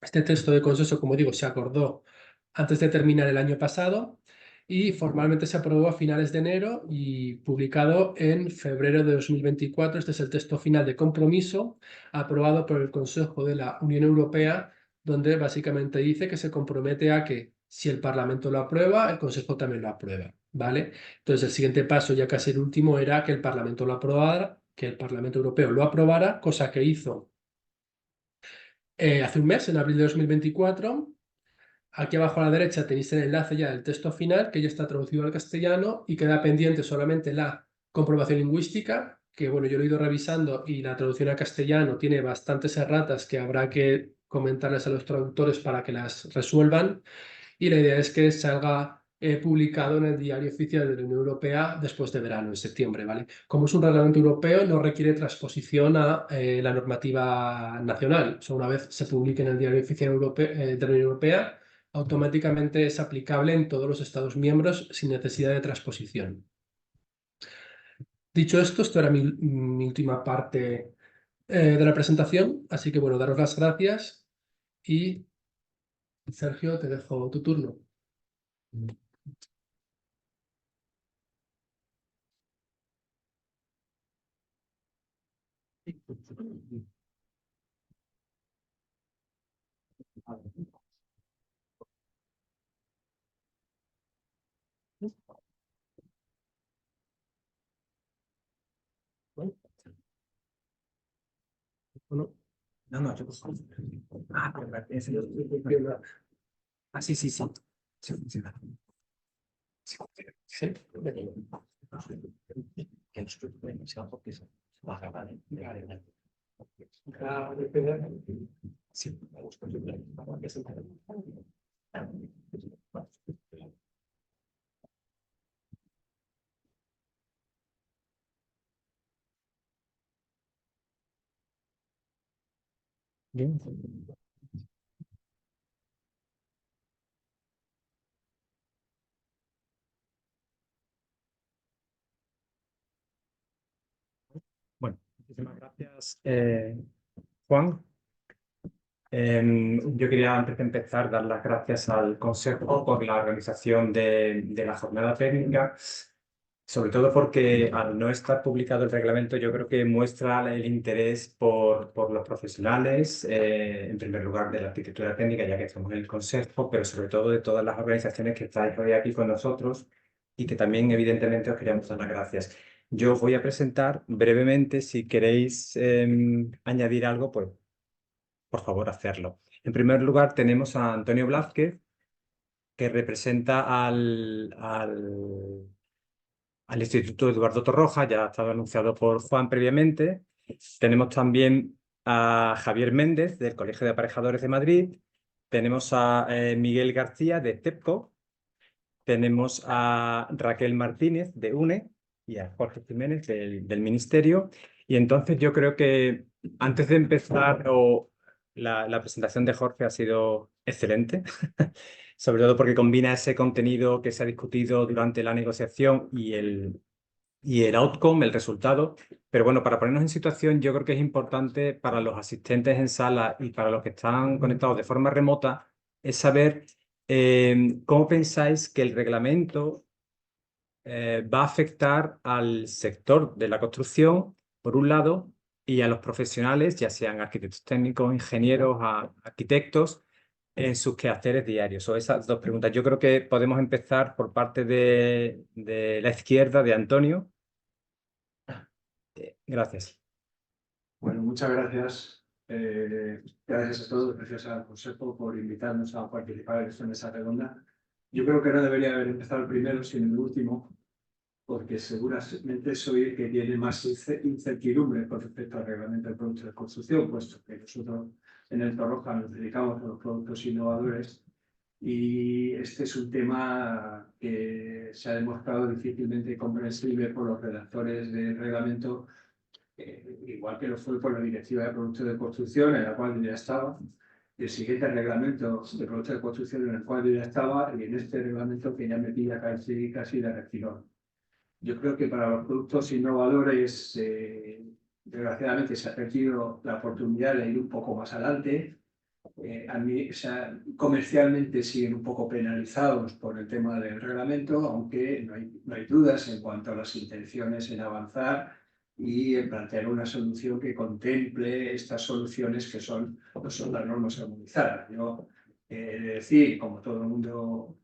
Este texto de consenso, como digo, se acordó antes de terminar el año pasado y formalmente se aprobó a finales de enero y publicado en febrero de 2024. Este es el texto final de compromiso aprobado por el Consejo de la Unión Europea, donde básicamente dice que se compromete a que si el Parlamento lo aprueba, el Consejo también lo aprueba, ¿vale? Entonces el siguiente paso, ya casi el último, era que el Parlamento lo aprobara, que el Parlamento Europeo lo aprobara, cosa que hizo hace un mes, en abril de 2024. Aquí abajo a la derecha tenéis el enlace ya del texto final, que ya está traducido al castellano y queda pendiente solamente la comprobación lingüística, que bueno, yo lo he ido revisando y la traducción al castellano tiene bastantes erratas que habrá que comentarles a los traductores para que las resuelvan. Y la idea es que salga publicado en el Diario Oficial de la Unión Europea después de verano, en septiembre, ¿vale? Como es un reglamento europeo, no requiere transposición a la normativa nacional. O sea, una vez se publique en el Diario Oficial de la Unión Europea, automáticamente es aplicable en todos los Estados miembros sin necesidad de transposición. Dicho esto era mi última parte de la presentación, así que bueno, daros las gracias y Sergio, te dejo tu turno. Bueno, No, no, yo busco. Ah, pero ese yo. Ah, sí, sí, sí. Sí, funciona. Sí, funciona. sí. Que nosotros podemos ir porque eso va a grabar. Vale. Sí, me gusta. Bien. Bueno, muchísimas gracias, Juan. Yo quería antes de empezar dar las gracias al Consejo por la organización de la jornada técnica, sobre todo porque al no estar publicado el reglamento yo creo que muestra el interés por los profesionales, en primer lugar de la arquitectura técnica, ya que estamos en el Consejo, pero sobre todo de todas las organizaciones que estáis hoy aquí con nosotros y que también evidentemente os queríamos dar las gracias. Yo os voy a presentar brevemente, si queréis añadir algo, pues por favor, hacerlo. En primer lugar, tenemos a Antonio Blázquez, que representa al Instituto Eduardo Torroja, ya ha estado anunciado por Juan previamente. Tenemos también a Javier Méndez, del Colegio de Aparejadores de Madrid. Tenemos a Miguel García, de TEPCO. Tenemos a Raquel Martínez, de UNE, y a Jorge Jiménez, del Ministerio. Y entonces yo creo que antes de empezar, la presentación de Jorge ha sido excelente, sobre todo porque combina ese contenido que se ha discutido durante la negociación y el outcome, el resultado. Pero bueno, para ponernos en situación, yo creo que es importante para los asistentes en sala y para los que están conectados de forma remota, es saber cómo pensáis que el reglamento va a afectar al sector de la construcción, por un lado, y a los profesionales, ya sean arquitectos técnicos, ingenieros, arquitectos, en sus quehaceres diarios. O esas dos preguntas. Yo creo que podemos empezar por parte de la izquierda, de Antonio. Gracias. Bueno, muchas gracias. Gracias a todos, gracias al Consejo por invitarnos a participar en esta mesa redonda. Yo creo que no debería haber empezado el primero, sino el último, porque seguramente soy el que tiene más incertidumbre con respecto al reglamento de productos de construcción, puesto que nosotros en el Torroja nos dedicamos a los productos innovadores y este es un tema que se ha demostrado difícilmente comprensible por los redactores del reglamento, igual que lo fue por la Directiva de Productos de Construcción, en la cual yo ya estaba, y el siguiente reglamento de productos de construcción en el cual yo ya estaba, y en este reglamento que ya me pilla casi de refilón. Yo creo que para los productos innovadores, desgraciadamente, se ha perdido la oportunidad de ir un poco más adelante. O sea, comercialmente siguen un poco penalizados por el tema del reglamento, aunque no hay dudas en cuanto a las intenciones en avanzar y en plantear una solución que contemple estas soluciones que no son las normas armonizadas. Yo he de decir, como todo el mundo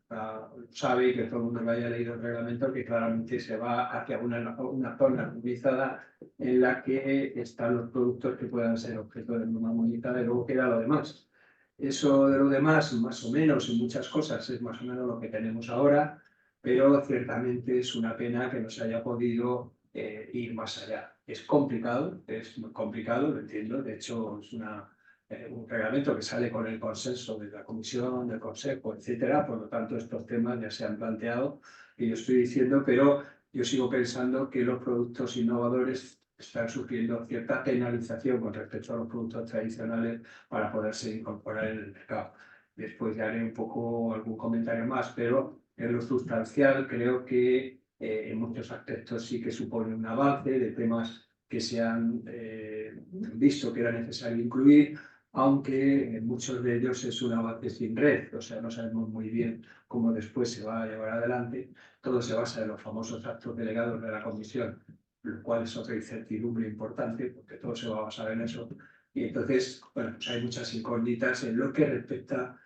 sabe y que todo el mundo lo haya leído el reglamento, que claramente se va hacia una zona armonizada en la que están los productos que puedan ser objeto de norma armonizada y luego queda lo demás. Eso de lo demás, más o menos, en muchas cosas, es más o menos lo que tenemos ahora, pero ciertamente es una pena que no se haya podido ir más allá. Es complicado, es muy complicado, lo entiendo. De hecho, es un reglamento que sale con el consenso de la Comisión, del Consejo, etcétera. Por lo tanto, estos temas ya se han planteado, y yo estoy diciendo, pero yo sigo pensando que los productos innovadores están sufriendo cierta penalización con respecto a los productos tradicionales para poderse incorporar en el mercado. Después ya haré un poco algún comentario más, pero en lo sustancial creo que en muchos aspectos sí que supone un avance de temas que se han visto que era necesario incluir, aunque en muchos de ellos es un avance sin red, o sea, no sabemos muy bien cómo después se va a llevar adelante. Todo se basa en los famosos actos delegados de la Comisión, lo cual es otra incertidumbre importante, porque todo se va a basar en eso. Y entonces, bueno, pues hay muchas incógnitas en lo que respecta,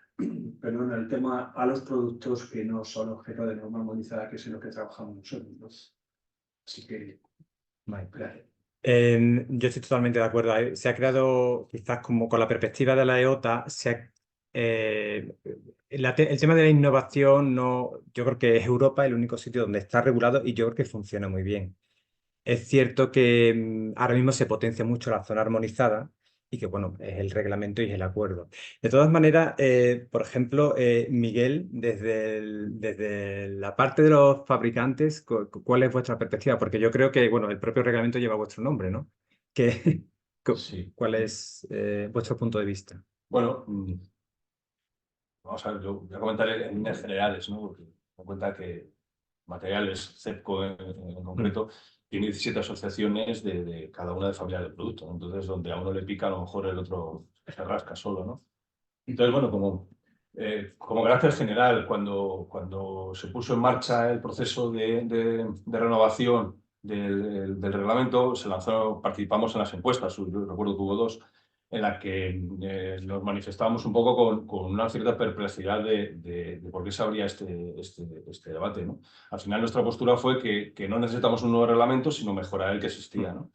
perdón, al tema a los productos que no son objeto de norma armonizada, que es en lo que trabajamos nosotros, ¿no? Así que, gracias. Yo estoy totalmente de acuerdo. Se ha creado, quizás como con la perspectiva de la EOTA, el tema de la innovación, no, yo creo que es Europa el único sitio donde está regulado y yo creo que funciona muy bien. Es cierto que ahora mismo se potencia mucho la zona armonizada y que, bueno, es el reglamento y es el acuerdo. De todas maneras, por ejemplo, Miguel, desde la parte de los fabricantes, ¿cuál es vuestra perspectiva? Porque yo creo que, bueno, el propio reglamento lleva vuestro nombre, ¿no? Sí. ¿Cuál es vuestro punto de vista? Bueno, vamos a ver, yo voy a comentar en líneas generales, ¿no? Porque me cuenta que materiales, CEPCO en concreto, tiene 17 asociaciones de cada una de familias de productos, ¿no? Entonces, donde a uno le pica, a lo mejor el otro se rasca solo, ¿no? Entonces, bueno, como carácter general, cuando se puso en marcha el proceso de renovación del reglamento, participamos en las encuestas, yo recuerdo que hubo dos, en la que nos manifestábamos un poco con una cierta perplejidad de por qué se abría este debate, ¿no? Al final nuestra postura fue que no necesitamos un nuevo reglamento, sino mejorar el que existía, ¿no?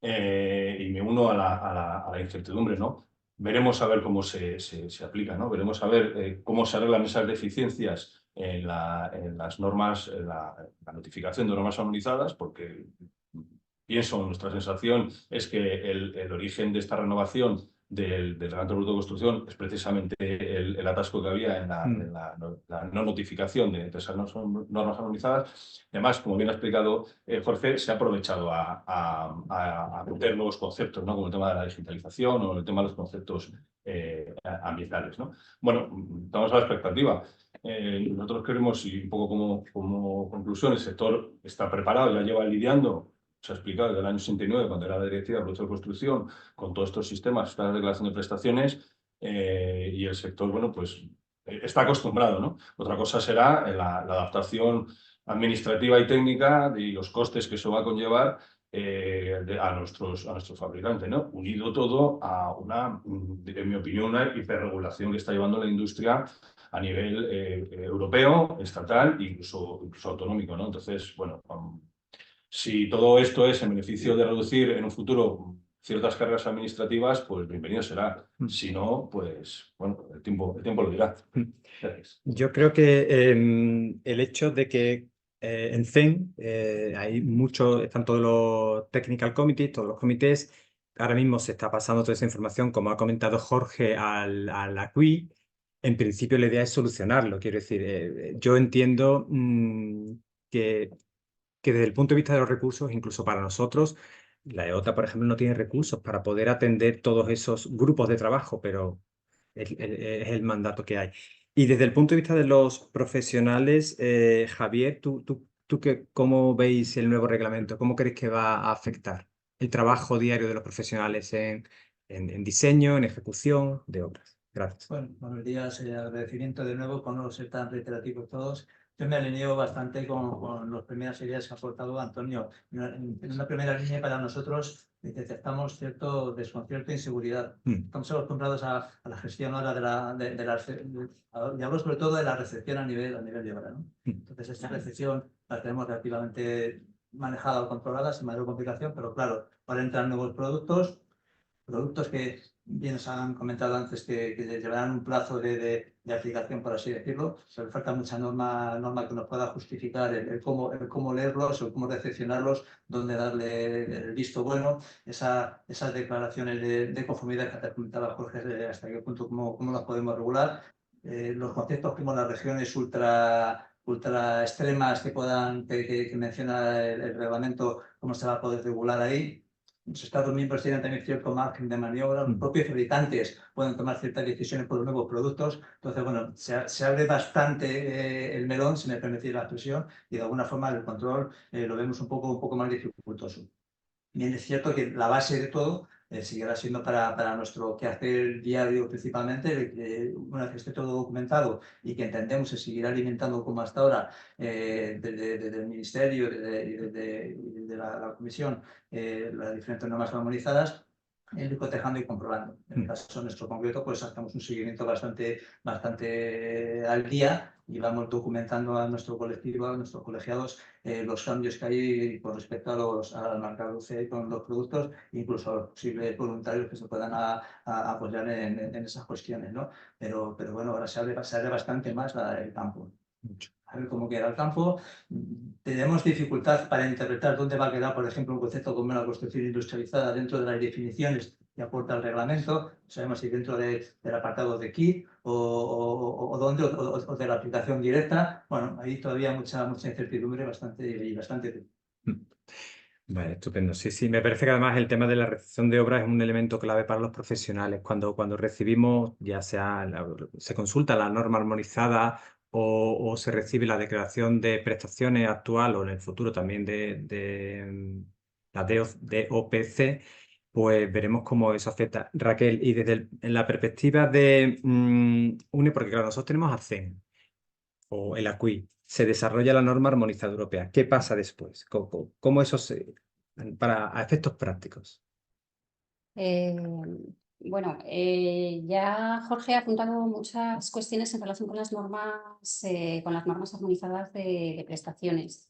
Y me uno a la incertidumbre, ¿no? Veremos a ver cómo se aplica, ¿no? Veremos a ver cómo se arreglan esas deficiencias en las normas, en la notificación de normas armonizadas, porque pienso, nuestra sensación es que el origen de esta renovación del Reglamento Bruto de Construcción es precisamente el atasco que había en la no notificación de esas normas armonizadas. Además, como bien ha explicado Jorge, se ha aprovechado a meter nuevos conceptos, ¿no? Como el tema de la digitalización o el tema de los conceptos ambientales, ¿no? Bueno, estamos a la expectativa. Nosotros queremos, y un poco como conclusión, el sector está preparado, ya lleva lidiando, se ha explicado desde el año 69, cuando era la Directiva de Productos de Construcción, con todos estos sistemas, esta declaración de prestaciones, y el sector, bueno, pues está acostumbrado, ¿no? Otra cosa será la adaptación administrativa y técnica y los costes que eso va a conllevar a nuestros fabricantes, ¿no? Unido todo a en mi opinión, una hiperregulación que está llevando la industria a nivel europeo, estatal e incluso autonómico, ¿no? Entonces, bueno, si todo esto es en beneficio de reducir en un futuro ciertas cargas administrativas, pues bienvenido será. Si no, pues bueno, el tiempo lo dirá. Gracias. Yo creo que el hecho de que en CEN hay están todos los technical committees, todos los comités. Ahora mismo se está pasando toda esa información, como ha comentado Jorge, a la CUI. En principio la idea es solucionarlo. Quiero decir, yo entiendo que desde el punto de vista de los recursos, incluso para nosotros, la EOTA, por ejemplo, no tiene recursos para poder atender todos esos grupos de trabajo, pero es el mandato que hay. Y desde el punto de vista de los profesionales, Javier, ¿tú cómo veis el nuevo reglamento? ¿Cómo crees que va a afectar el trabajo diario de los profesionales en diseño, en ejecución de obras? Gracias. Bueno, buenos días, agradecimiento de nuevo con no ser tan reiterativos todos. Yo me alineo bastante con las primeras ideas que ha aportado Antonio. En una primera línea, para nosotros detectamos cierto desconcierto e inseguridad. Estamos acostumbrados a la gestión ahora y hablo sobre todo de la recepción a nivel de obra, ¿no? Entonces, esta recepción la tenemos relativamente manejada o controlada sin mayor complicación, pero claro, ahora entran nuevos productos que bien nos han comentado antes que llevarán un plazo de aplicación, por así decirlo. Se le falta mucha norma que nos pueda justificar el cómo leerlos, o cómo recepcionarlos, dónde darle el visto bueno, esas declaraciones de conformidad que te comentaba Jorge, hasta qué punto, cómo las podemos regular. Los conceptos como las regiones ultra extremas que menciona el reglamento, cómo se va a poder regular ahí. Los Estados miembros tienen también cierto margen de maniobra, los propios fabricantes pueden tomar ciertas decisiones por los nuevos productos. Entonces, bueno, se abre bastante el melón, si me permitís la expresión, y de alguna forma el control lo vemos un poco más dificultoso. Bien, es cierto que la base de todo seguirá siendo para nuestro quehacer diario principalmente, una vez que esté todo documentado y que entendemos se seguirá alimentando como hasta ahora desde el Ministerio y desde la Comisión, las diferentes normas armonizadas, ir cotejando y comprobando. En el caso nuestro concreto, pues hacemos un seguimiento bastante al día y vamos documentando a nuestro colectivo, a nuestros colegiados, los cambios que hay con respecto al mercado CE con los productos, incluso a los posibles voluntarios que se puedan apoyar en esas cuestiones, ¿no? Pero bueno, ahora se abre bastante más el campo. A ver cómo queda el campo. Tenemos dificultad para interpretar dónde va a quedar, por ejemplo, un concepto como la construcción industrializada dentro de las definiciones que aporta el reglamento. Sabemos si dentro del apartado de KIT o de la aplicación directa. Bueno, ahí todavía mucha incertidumbre bastante. Vale, estupendo. Sí, me parece que además el tema de la recepción de obras es un elemento clave para los profesionales. Cuando recibimos, ya sea se consulta la norma armonizada o se recibe la declaración de prestaciones actual o en el futuro también la DOPC, pues veremos cómo eso afecta. Raquel, y en la perspectiva de UNE, porque claro, nosotros tenemos ACEN o el ACUI, se desarrolla la norma armonizada europea. ¿Qué pasa después? ¿Cómo eso a efectos prácticos? Bueno, ya Jorge ha apuntado muchas cuestiones en relación con las normas armonizadas de prestaciones.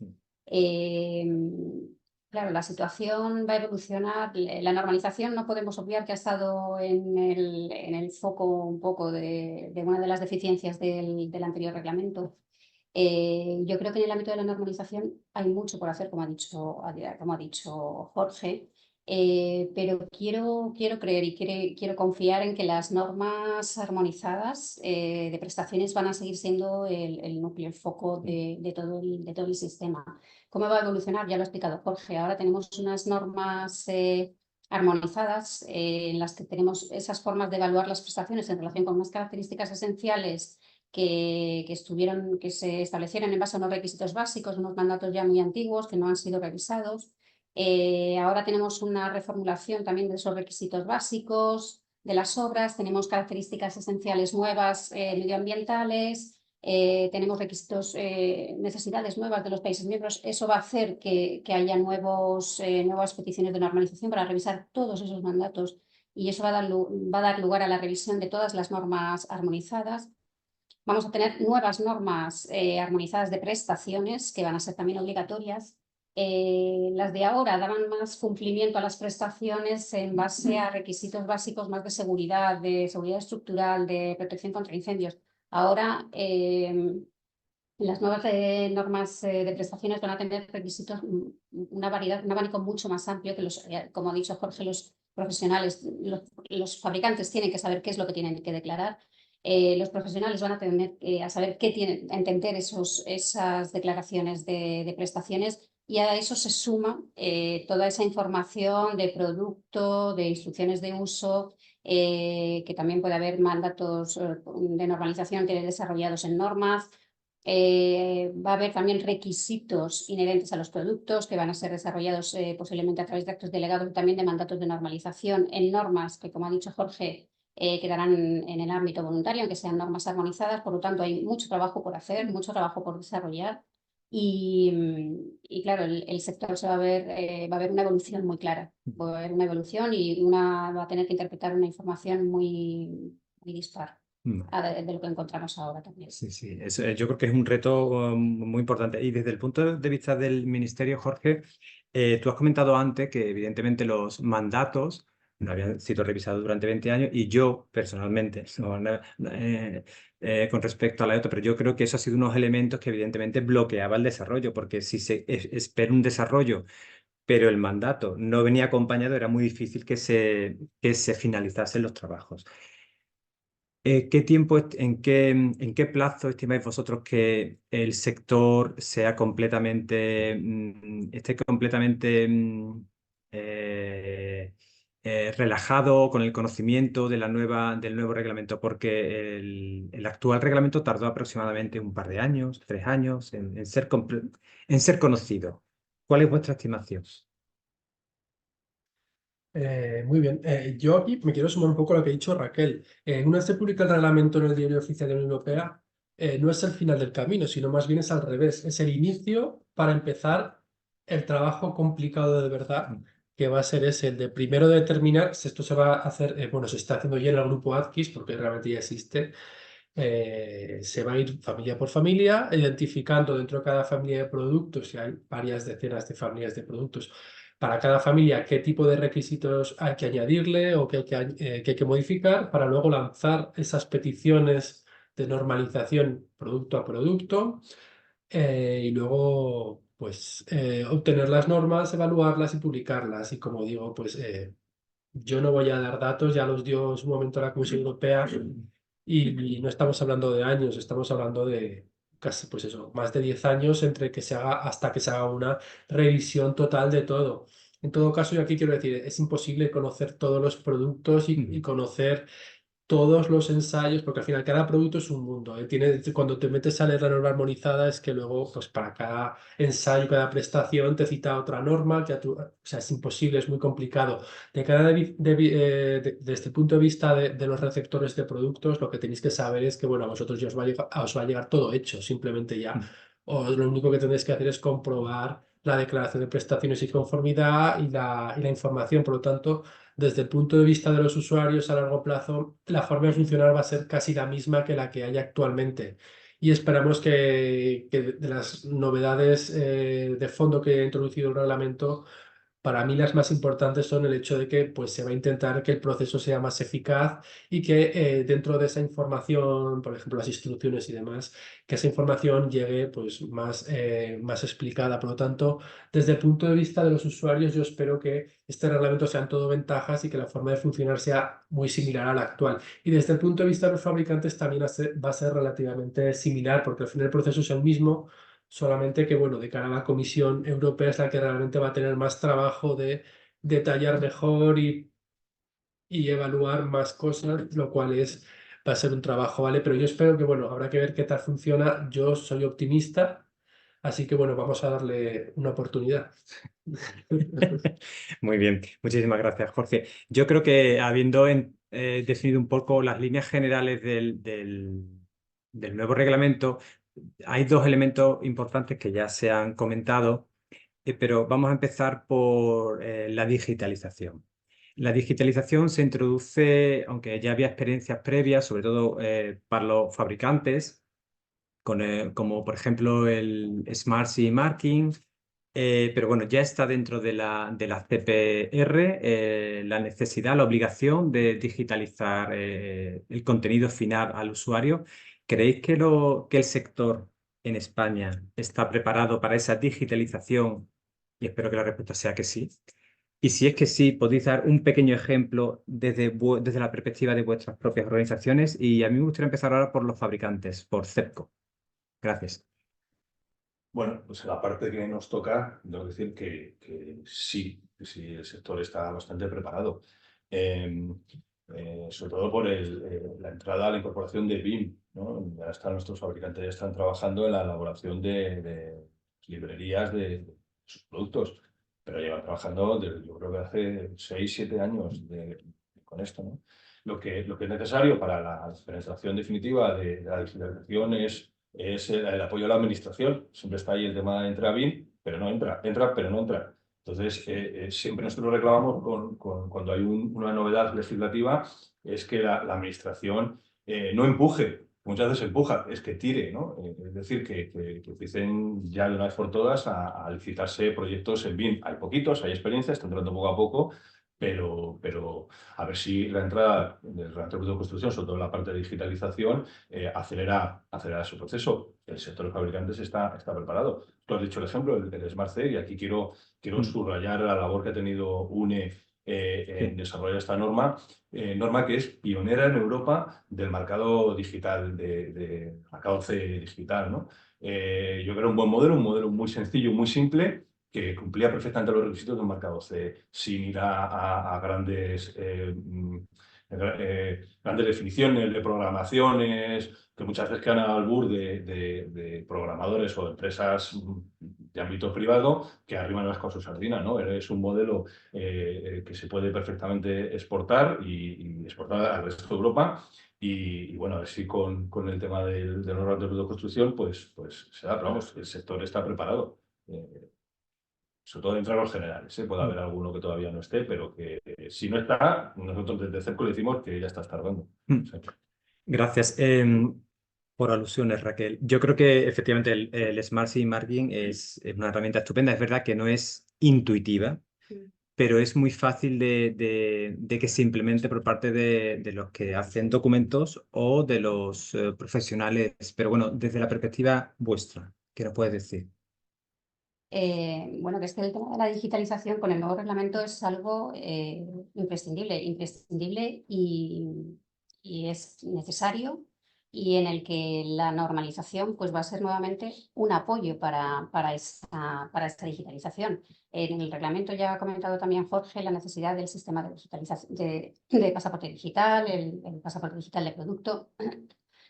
Claro, la situación va a evolucionar. La normalización no podemos obviar que ha estado en el foco un poco de una de las deficiencias del anterior reglamento. Yo creo que en el ámbito de la normalización hay mucho por hacer, como ha dicho Jorge. Pero quiero creer y quiero confiar en que las normas armonizadas de prestaciones van a seguir siendo el núcleo, el foco de todo el sistema. ¿Cómo va a evolucionar? Ya lo ha explicado Jorge. Ahora tenemos unas normas armonizadas en las que tenemos esas formas de evaluar las prestaciones en relación con unas características esenciales que se establecieron en base a unos requisitos básicos, unos mandatos ya muy antiguos que no han sido revisados. Ahora tenemos una reformulación también de esos requisitos básicos de las obras, tenemos características esenciales nuevas medioambientales, tenemos requisitos, necesidades nuevas de los países miembros. Eso va a hacer que haya nuevas peticiones de normalización para revisar todos esos mandatos y eso va a dar lugar a la revisión de todas las normas armonizadas. Vamos a tener nuevas normas armonizadas de prestaciones que van a ser también obligatorias. Las de ahora daban más cumplimiento a las prestaciones en base a requisitos básicos más de seguridad estructural, de protección contra incendios. Ahora las nuevas normas de prestaciones van a tener requisitos, un abanico mucho más amplio que como ha dicho Jorge, los profesionales, los fabricantes tienen que saber qué es lo que tienen que declarar. Los profesionales van a tener a saber entender esas declaraciones de prestaciones y a eso se suma toda esa información de producto, de instrucciones de uso, que también puede haber mandatos de normalización desarrollados en normas. Va a haber también requisitos inherentes a los productos que van a ser desarrollados posiblemente a través de actos delegados y también de mandatos de normalización en normas que, como ha dicho Jorge, quedarán en el ámbito voluntario, aunque sean normas armonizadas. Por lo tanto, hay mucho trabajo por hacer, mucho trabajo por desarrollar y claro, el sector va a ver una evolución muy clara. Va a haber una evolución y va a tener que interpretar una información muy dispar de lo que encontramos ahora también. Sí, yo creo que es un reto muy importante. Y desde el punto de vista del Ministerio, Jorge, tú has comentado antes que evidentemente los mandatos no habían sido revisados durante 20 años y yo personalmente, con respecto a la otra, pero yo creo que eso ha sido unos elementos que evidentemente bloqueaba el desarrollo, porque si se espera un desarrollo pero el mandato no venía acompañado, era muy difícil que se finalizasen los trabajos. ¿Qué tiempo, en qué plazo estimáis vosotros que el sector esté completamente relajado con el conocimiento del nuevo reglamento? Porque el actual reglamento tardó aproximadamente un par de años, 3 años, en ser conocido. ¿Cuál es vuestra estimación? Muy bien. Yo aquí me quiero sumar un poco a lo que ha dicho Raquel. Una vez se publica el reglamento en el Diario Oficial de la Unión Europea, no es el final del camino, sino más bien es al revés. Es el inicio para empezar el trabajo complicado de verdad, que va a ser el de primero determinar si esto se va a hacer, bueno, se está haciendo ya en el grupo ADKIS, porque realmente ya existe. Se va a ir familia por familia, identificando dentro de cada familia de productos, si hay varias decenas de familias de productos, para cada familia qué tipo de requisitos hay que añadirle o que hay que modificar para luego lanzar esas peticiones de normalización producto a producto y luego pues obtener las normas, evaluarlas y publicarlas. Y como digo, pues yo no voy a dar datos, ya los dio en su momento la Comisión Europea y no estamos hablando de años, estamos hablando de casi, pues eso, más de 10 años hasta que se haga una revisión total de todo. En todo caso, yo aquí quiero decir, es imposible conocer todos los productos y conocer todos los ensayos, porque al final cada producto es un mundo, ¿eh? Cuando te metes a leer la norma armonizada es que luego, pues para cada ensayo, cada prestación te cita otra norma, o sea, es imposible, es muy complicado. Desde el punto de vista de los receptores de productos, lo que tenéis que saber es que, bueno, a vosotros ya os va a llegar todo hecho, simplemente ya. O lo único que tendréis que hacer es comprobar la declaración de prestaciones y conformidad y la información, por lo tanto, desde el punto de vista de los usuarios a largo plazo, la forma de funcionar va a ser casi la misma que la que hay actualmente. Y esperamos que de las novedades de fondo que ha introducido el reglamento, para mí las más importantes son el hecho de que pues, se va a intentar que el proceso sea más eficaz y que dentro de esa información, por ejemplo, las instrucciones y demás, que esa información llegue pues, más explicada. Por lo tanto, desde el punto de vista de los usuarios, yo espero que este reglamento sean todo ventajas y que la forma de funcionar sea muy similar a la actual. Y desde el punto de vista de los fabricantes también va a ser relativamente similar, porque al final el proceso es el mismo, solamente que, bueno, de cara a la Comisión Europea es la que realmente va a tener más trabajo de detallar mejor y evaluar más cosas, lo cual va a ser un trabajo, ¿vale? Pero yo espero que, bueno, habrá que ver qué tal funciona. Yo soy optimista, así que, bueno, vamos a darle una oportunidad. Muy bien, muchísimas gracias, Jorge. Yo creo que habiendo definido un poco las líneas generales del nuevo reglamento, hay dos elementos importantes que ya se han comentado, pero vamos a empezar por la digitalización. La digitalización se introduce, aunque ya había experiencias previas, sobre todo para los fabricantes, como por ejemplo el Smart CE Marking, pero bueno, ya está dentro de la CPR la necesidad, la obligación de digitalizar el contenido final al usuario. ¿Creéis que el sector en España está preparado para esa digitalización? Y espero que la respuesta sea que sí. Y si es que sí, podéis dar un pequeño ejemplo desde la perspectiva de vuestras propias organizaciones. Y a mí me gustaría empezar ahora por los fabricantes, por CEPCO. Gracias. Bueno, pues la parte que nos toca, debo decir que sí, el sector está bastante preparado. Sobre todo por la entrada a la incorporación de BIM, ¿no? Ya están nuestros fabricantes, ya están trabajando en la elaboración de librerías de sus productos, pero llevan trabajando yo creo que hace 6, 7 años con esto, ¿no? Lo que es necesario para la penetración definitiva de la digitalización es el apoyo a la administración. Siempre está ahí el tema de entra BIM, pero no entra, pero no entra. Entonces, siempre nosotros reclamamos cuando hay una novedad legislativa, es que la administración no empuje, muchas veces empuja, es que tire, ¿no? Es decir, que empiecen ya de una vez por todas a licitarse proyectos en BIM. Hay poquitos, hay experiencias, están entrando poco a poco, pero a ver si la entrada del reglamento de construcción, sobre todo en la parte de digitalización, acelera su proceso. El sector de fabricantes está preparado. Tú has dicho el ejemplo, el Smart CE, y aquí quiero subrayar la labor que ha tenido UNE en desarrollar esta norma que es pionera en Europa del mercado digital, de mercado CE digital, ¿no? Yo creo un modelo muy sencillo, muy simple, que cumplía perfectamente los requisitos de un mercado CE, sin ir a grandes definiciones de programaciones, que muchas veces quedan al albur de programadores o de empresas de ámbito privado que arriban las cosas con su sardina, ¿no? Es un modelo que se puede perfectamente exportar y exportar al resto de Europa. Y bueno, a ver si con el tema del reglamento de construcción, pues se da, pero vamos, el sector está preparado. Sobre todo dentro de los generales, ¿eh? Puede haber alguno que todavía no esté, pero que si no está, nosotros desde CEPCO le decimos que ya está tardando. O sea, Gracias. Por alusiones, Raquel. Yo creo que efectivamente el Smart CE Marking es una herramienta estupenda. Es verdad que no es intuitiva, pero es muy fácil de que se implemente por parte de los que hacen documentos o de los profesionales. Pero bueno, desde la perspectiva vuestra, ¿qué nos puedes decir? Bueno, que es que el tema de la digitalización con el nuevo reglamento es algo imprescindible y es necesario y en el que la normalización pues, va a ser nuevamente un apoyo para esta digitalización. En el reglamento ya ha comentado también Jorge la necesidad del sistema de digitalización de pasaporte digital, el pasaporte digital de producto.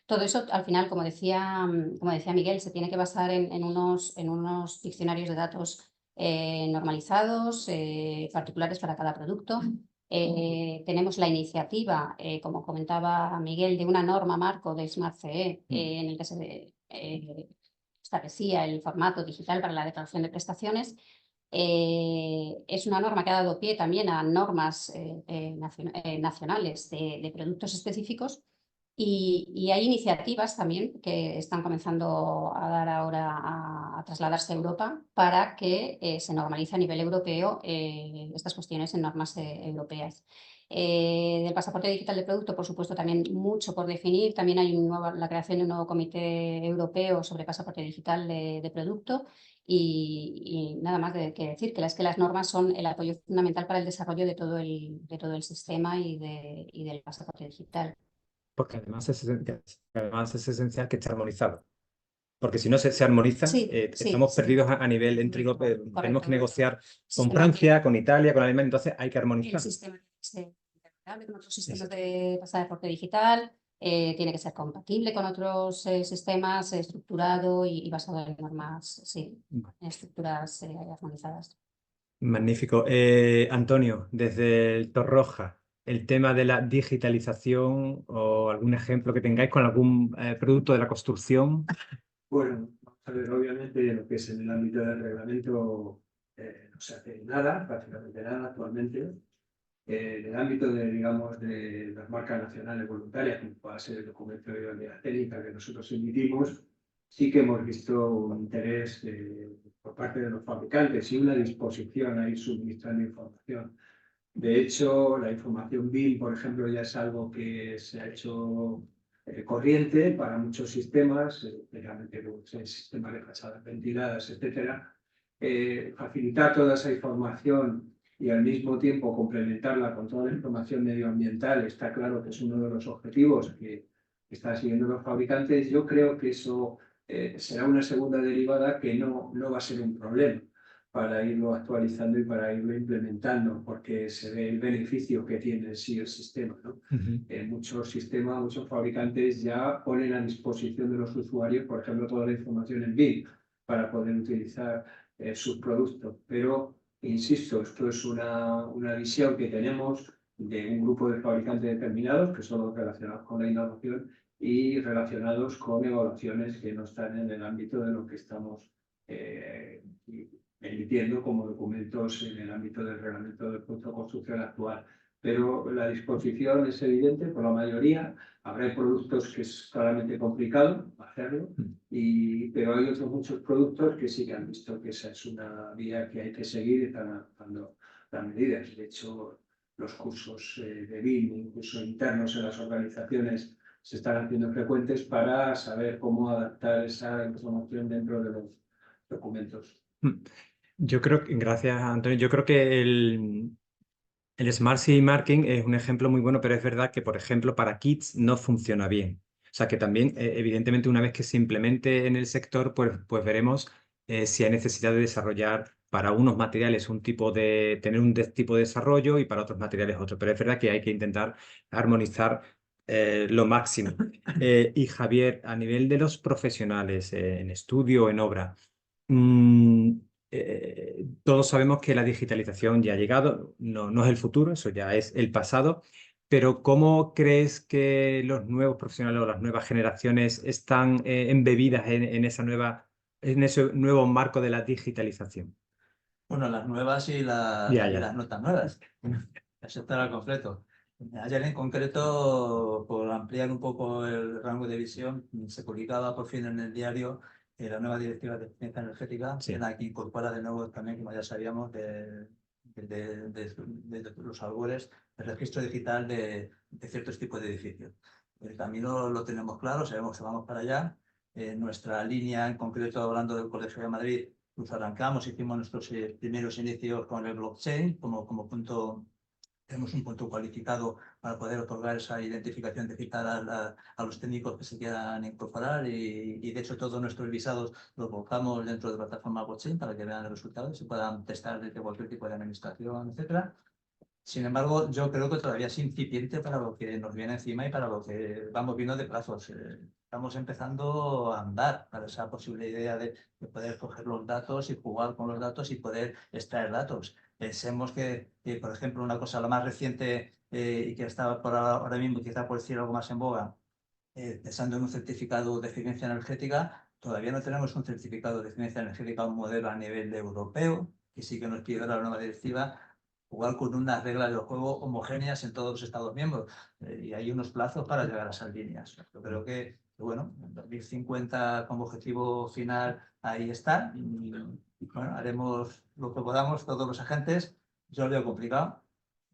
Todo eso, al final, como decía Miguel, se tiene que basar en unos diccionarios de datos normalizados, particulares para cada producto. Tenemos la iniciativa, como comentaba Miguel, de una norma marco de Smart CE en el que se establecía el formato digital para la declaración de prestaciones. Es una norma que ha dado pie también a normas nacionales de productos específicos. Y hay iniciativas también que están comenzando a dar ahora a trasladarse a Europa para que se normalice a nivel europeo estas cuestiones en normas europeas. Del pasaporte digital de producto, por supuesto, también mucho por definir. También hay la creación de un nuevo comité europeo sobre pasaporte digital de producto. Y nada más que decir que las normas son el apoyo fundamental para el desarrollo de todo el sistema y del pasaporte digital. Porque además es esencial que esté armonizado. Porque si no se armoniza, estamos perdidos a nivel europeo. Tenemos que negociar con Francia, con Italia, con Alemania, entonces hay que armonizar. El sistema con otros sistemas de pasaporte digital, tiene que ser compatible con otros sistemas, estructurado y basado en normas, en estructuras armonizadas. Magnífico. Antonio, desde el Torroja, el tema de la digitalización o algún ejemplo que tengáis con algún producto de la construcción. Bueno, vamos a ver, obviamente lo que es en el ámbito del reglamento no se hace nada, prácticamente nada actualmente. En el ámbito de las marcas nacionales voluntarias, como pueda ser el documento de idoneidad técnica que nosotros emitimos, sí que hemos visto un interés por parte de los fabricantes y una disposición a ir suministrando información. De hecho, la información BIM, por ejemplo, ya es algo que se ha hecho corriente para muchos sistemas, especialmente sistemas de fachadas ventiladas, etcétera. Facilitar toda esa información y al mismo tiempo complementarla con toda la información medioambiental, está claro que es uno de los objetivos que están siguiendo los fabricantes. Yo creo que eso será una segunda derivada que no va a ser un problema para irlo actualizando y para irlo implementando, porque se ve el beneficio que tiene el sistema, ¿no? Muchos fabricantes ya ponen a disposición de los usuarios, por ejemplo, toda la información en BIM para poder utilizar sus productos. Pero, insisto, esto es una visión que tenemos de un grupo de fabricantes determinados, que son los relacionados con la innovación y relacionados con evaluaciones que no están en el ámbito de lo que estamos emitiendo como documentos en el ámbito del reglamento del producto de construcción actual. Pero la disposición es evidente por la mayoría. Habrá productos que es claramente complicado hacerlo, pero hay otros muchos productos que sí que han visto que esa es una vía que hay que seguir y están adaptando las medidas. De hecho, los cursos de BIM, incluso internos en las organizaciones, se están haciendo frecuentes para saber cómo adaptar esa información dentro de los documentos. Yo creo que, gracias Antonio, yo creo que el Smart CE Marking es un ejemplo muy bueno, pero es verdad que, por ejemplo, para kits no funciona bien. O sea que también, evidentemente, una vez que se implemente en el sector, pues veremos si hay necesidad de desarrollar para unos materiales tener un tipo de desarrollo y para otros materiales otro. Pero es verdad que hay que intentar armonizar lo máximo. Y Javier, a nivel de los profesionales en estudio o en obra, todos sabemos que la digitalización ya ha llegado, no es el futuro, eso ya es el pasado, pero ¿cómo crees que los nuevos profesionales o las nuevas generaciones están embebidas en ese nuevo marco de la digitalización? Bueno, las nuevas y las no tan nuevas. El sector al completo. Ayer en concreto, por ampliar un poco el rango de visión, se publicaba por fin en el diario la nueva directiva de eficiencia energética, en la que incorpora de nuevo también, como ya sabíamos, de los albores, el registro digital de ciertos tipos de edificios. El camino lo tenemos claro, sabemos que vamos para allá. Nuestra línea, en concreto, hablando del Colegio de Madrid, pues arrancamos, hicimos nuestros primeros inicios con el blockchain como punto tenemos un punto cualificado para poder otorgar esa identificación digital a los técnicos que se quieran incorporar y de hecho todos nuestros visados los colocamos dentro de la plataforma blockchain para que vean los resultados y puedan testar desde cualquier tipo de administración, etcétera. Sin embargo, yo creo que todavía es incipiente para lo que nos viene encima y para lo que vamos viendo de plazos. Estamos empezando a andar para esa posible idea de poder coger los datos y jugar con los datos y poder extraer datos. Pensemos que por ejemplo, una cosa la más reciente y que está por ahora mismo, quizá por decir algo más en boga, pensando en un certificado de eficiencia energética, todavía no tenemos un certificado de eficiencia energética, un modelo a nivel europeo, que sí que nos pide la nueva directiva, jugar con unas reglas de juego homogéneas en todos los Estados miembros. Y hay unos plazos para llegar a esas líneas. Yo creo que, bueno, en 2050 como objetivo final ahí está. Y, bueno, haremos lo que podamos todos los agentes. Yo lo veo complicado.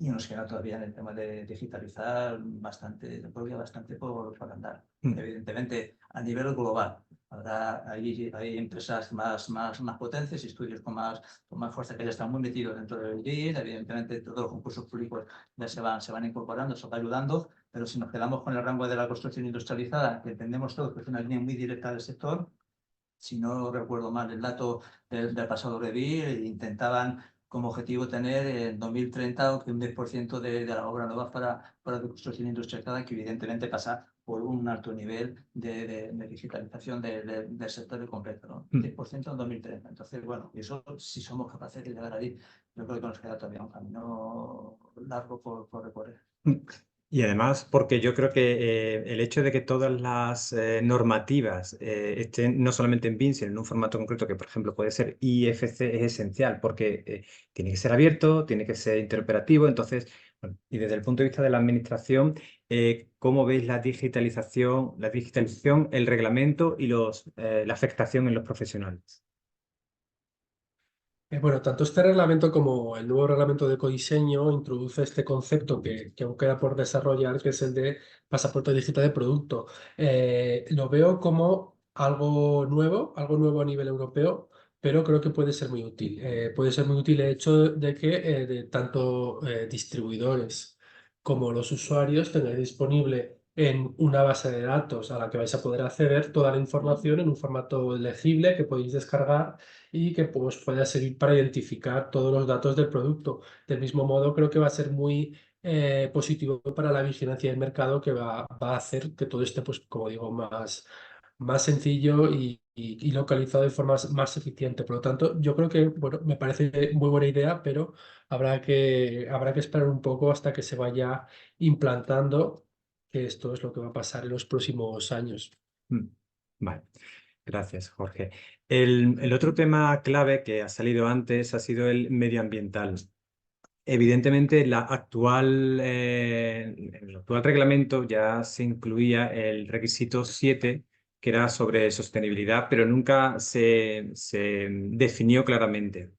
Y nos queda todavía en el tema de digitalizar bastante, todavía bastante por andar. Evidentemente, a nivel global, hay empresas más potentes, estudios con más fuerza que ya están muy metidos dentro del GIS. Evidentemente, todos los concursos públicos ya se van incorporando, se va ayudando, pero si nos quedamos con el rango de la construcción industrializada, que entendemos todos que es una línea muy directa del sector, si no recuerdo mal el dato del pasado review, intentaban como objetivo tener en 2030 un 10% de la obra nueva para construcción industrializada, que evidentemente pasa por un alto nivel de digitalización del sector completo, ¿no? 10% en 2030. Entonces, bueno, y eso si somos capaces de llegar ahí, yo creo que nos queda todavía un camino largo por recorrer. Y además, porque yo creo que el hecho de que todas las normativas estén no solamente en BIM, sino en un formato concreto que, por ejemplo, puede ser IFC, es esencial, porque tiene que ser abierto, tiene que ser interoperativo. Entonces, bueno, y desde el punto de vista de la administración, ¿cómo veis la digitalización, el reglamento y la afectación en los profesionales? Bueno, tanto este reglamento como el nuevo reglamento de ecodiseño introduce este concepto que aún queda por desarrollar, que es el de pasaporte digital de producto. Lo veo como algo nuevo a nivel europeo, pero creo que puede ser muy útil. Puede ser muy útil el hecho de que de tanto distribuidores como los usuarios tengáis disponible en una base de datos a la que vais a poder acceder toda la información en un formato legible que podéis descargar y que pues, pueda servir para identificar todos los datos del producto. Del mismo modo, creo que va a ser muy positivo para la vigilancia del mercado, que va a hacer que todo esté, pues, como digo, más sencillo y localizado de forma más eficiente. Por lo tanto, yo creo que bueno, me parece muy buena idea, pero habrá que esperar un poco hasta que se vaya implantando, que esto es lo que va a pasar en los próximos años. Vale. Gracias, Jorge. El otro tema clave que ha salido antes ha sido el medioambiental. Evidentemente, en el actual reglamento ya se incluía el requisito 7, que era sobre sostenibilidad, pero nunca se definió claramente.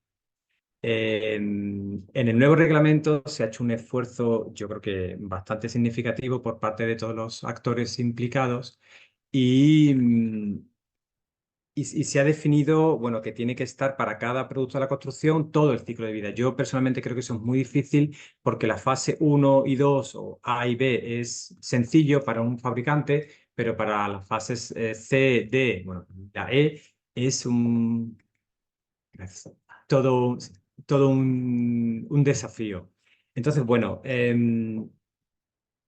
En el nuevo reglamento se ha hecho un esfuerzo, yo creo que bastante significativo por parte de todos los actores implicados y se ha definido, bueno, que tiene que estar para cada producto de la construcción todo el ciclo de vida. Yo personalmente creo que eso es muy difícil porque la fase 1 y 2 o A y B es sencillo para un fabricante, pero para las fases C, D, bueno, la E es todo un desafío. Entonces, bueno,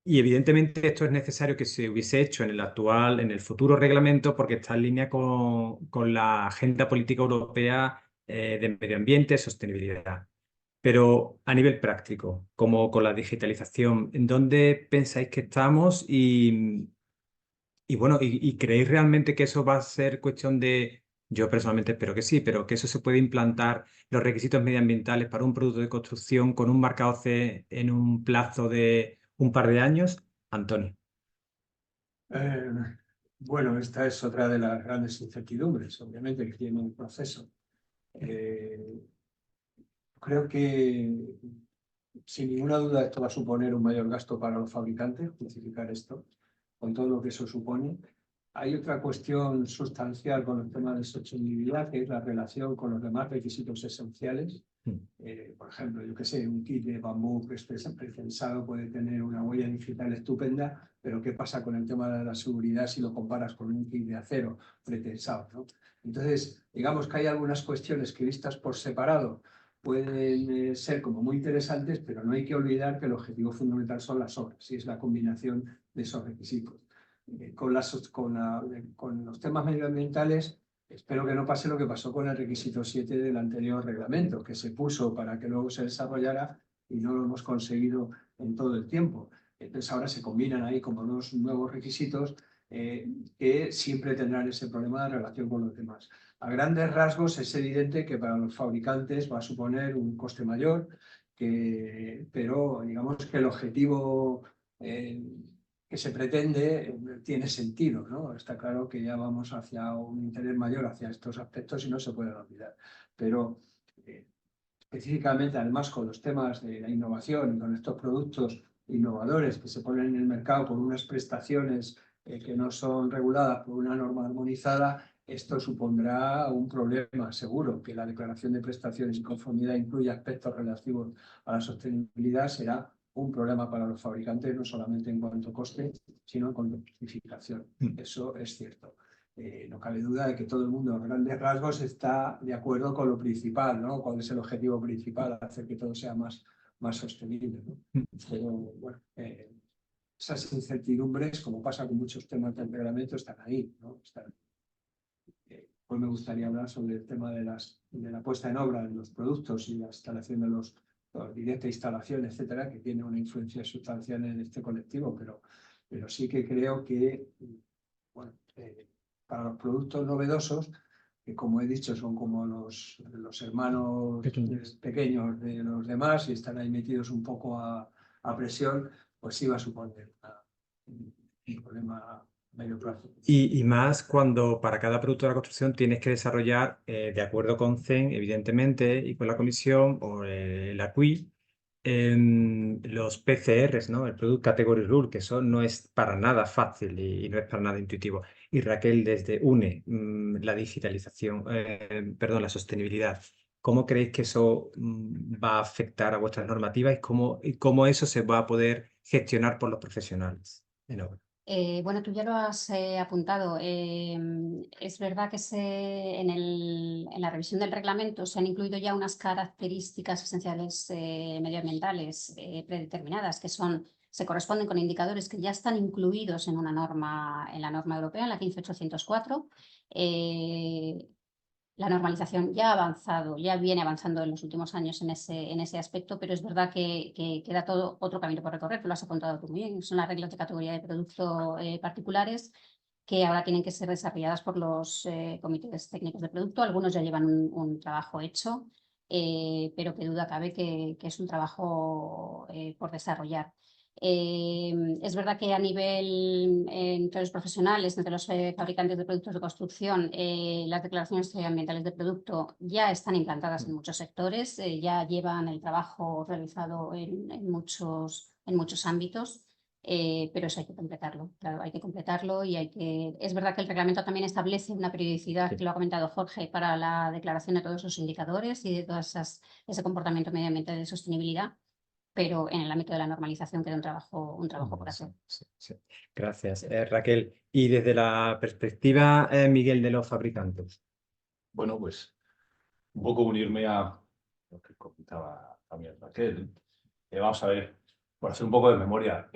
y evidentemente esto es necesario que se hubiese hecho en el futuro reglamento, porque está en línea con la agenda política europea de medio ambiente y sostenibilidad. Pero a nivel práctico, como con la digitalización, ¿en dónde pensáis que estamos? Y bueno, ¿y creéis realmente que eso va a ser cuestión de, yo personalmente espero que sí, pero que eso se puede implantar, los requisitos medioambientales para un producto de construcción con un marcado CE en un plazo de un par de años? Antonio. Bueno, esta es otra de las grandes incertidumbres, obviamente, que tiene un proceso. Creo que, sin ninguna duda, esto va a suponer un mayor gasto para los fabricantes, justificar esto, con todo lo que eso supone. Hay otra cuestión sustancial con el tema de sostenibilidad, que es la relación con los demás requisitos esenciales. Por ejemplo, yo qué sé, un kit de bambú que esté precensado puede tener una huella digital estupenda, pero ¿qué pasa con el tema de la seguridad si lo comparas con un kit de acero pretensado, ¿no? Entonces, digamos que hay algunas cuestiones que vistas por separado pueden ser como muy interesantes, pero no hay que olvidar que el objetivo fundamental son las obras y es la combinación de esos requisitos. Con los temas medioambientales, espero que no pase lo que pasó con el requisito 7 del anterior reglamento, que se puso para que luego se desarrollara y no lo hemos conseguido en todo el tiempo. Entonces ahora se combinan ahí como dos nuevos requisitos que siempre tendrán ese problema de relación con los demás. A grandes rasgos es evidente que para los fabricantes va a suponer un coste mayor, pero digamos que el objetivo que se pretende tiene sentido, ¿no? Está claro que ya vamos hacia un interés mayor hacia estos aspectos y no se pueden olvidar. Pero específicamente, además, con los temas de la innovación y con estos productos innovadores que se ponen en el mercado con unas prestaciones que no son reguladas por una norma armonizada, esto supondrá un problema seguro. Que la declaración de prestaciones y conformidad incluya aspectos relativos a la sostenibilidad será un problema para los fabricantes, no solamente en cuanto a coste, sino en cuanto a justificación. Eso es cierto. No cabe duda de que todo el mundo, a grandes rasgos, está de acuerdo con lo principal, ¿no? ¿Cuál es el objetivo principal? Hacer que todo sea más sostenible, ¿no? Pero, bueno, esas incertidumbres, como pasa con muchos temas del reglamento, están ahí, ¿no? Pues me gustaría hablar sobre el tema de la puesta en obra de los productos y la instalación de los directa instalación, etcétera, que tiene una influencia sustancial en este colectivo, pero sí que creo que, bueno, para los productos novedosos, que como he dicho son como los hermanos pequeños de los demás y están ahí metidos un poco a presión, pues sí va a suponer un problema medio plazo. Y más cuando para cada producto de la construcción tienes que desarrollar, de acuerdo con CEN, evidentemente, y con la comisión o la CUI, los PCRs, ¿no? El Product Category Rule, que eso no es para nada fácil y no es para nada intuitivo. Y Raquel, desde UNE, la digitalización, perdón, la sostenibilidad, ¿cómo creéis que eso va a afectar a vuestras normativas y cómo eso se va a poder gestionar por los profesionales en obra? Bueno, tú ya lo has apuntado. Es verdad que en la revisión del reglamento se han incluido ya unas características esenciales medioambientales predeterminadas que se corresponden con indicadores que ya están incluidos en la norma europea, en la 15804. La normalización ya ha avanzado, ya viene avanzando en los últimos años en ese aspecto, pero es verdad que queda todo otro camino por recorrer, que lo has apuntado tú muy bien. Son las reglas de categoría de producto particulares que ahora tienen que ser desarrolladas por los comités técnicos de producto. Algunos ya llevan un trabajo hecho, pero que duda cabe que es un trabajo por desarrollar. Es verdad que a nivel entre los profesionales, entre los fabricantes de productos de construcción, las declaraciones ambientales de producto ya están implantadas en muchos sectores, ya llevan el trabajo realizado en muchos ámbitos, pero eso hay que completarlo. Claro, hay que completarlo y es verdad que el reglamento también establece una periodicidad, que lo ha comentado Jorge, para la declaración de todos esos indicadores y de ese comportamiento medioambiental de sostenibilidad. Pero en el ámbito de la normalización queda un trabajo por hacer. Sí. Gracias, Raquel. Y desde la perspectiva, Miguel, de los fabricantes. Bueno, pues un poco unirme a lo que comentaba también Raquel. Vamos a ver, por hacer un poco de memoria,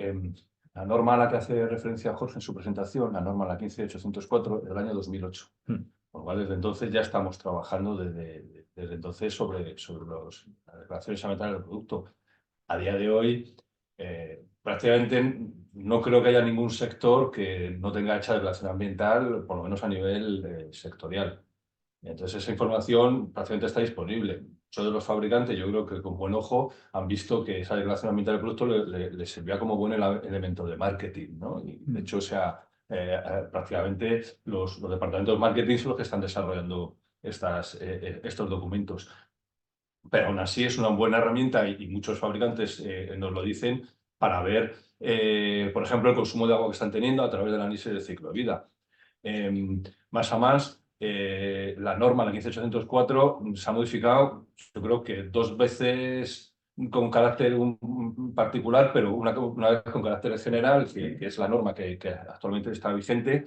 la norma a la que hace referencia Jorge en su presentación, la norma la 15804, del año 2008. Por lo cual, desde entonces ya estamos trabajando desde entonces sobre las declaraciones ambientales del producto. A día de hoy, prácticamente no creo que haya ningún sector que no tenga hecha declaración ambiental, por lo menos a nivel sectorial. Entonces, esa información prácticamente está disponible. Muchos de los fabricantes, yo creo que con buen ojo, han visto que esa declaración ambiental del producto les servía como buen elemento de marketing, ¿no? Y de hecho, prácticamente los departamentos de marketing son los que están desarrollando estos documentos. Pero aún así es una buena herramienta y muchos fabricantes nos lo dicen para ver, por ejemplo, el consumo de agua que están teniendo a través del análisis de ciclo de vida. Más a más, la norma, la 15804, se ha modificado, yo creo que 2 veces con carácter particular, pero una vez con carácter general, que es la norma que actualmente está vigente,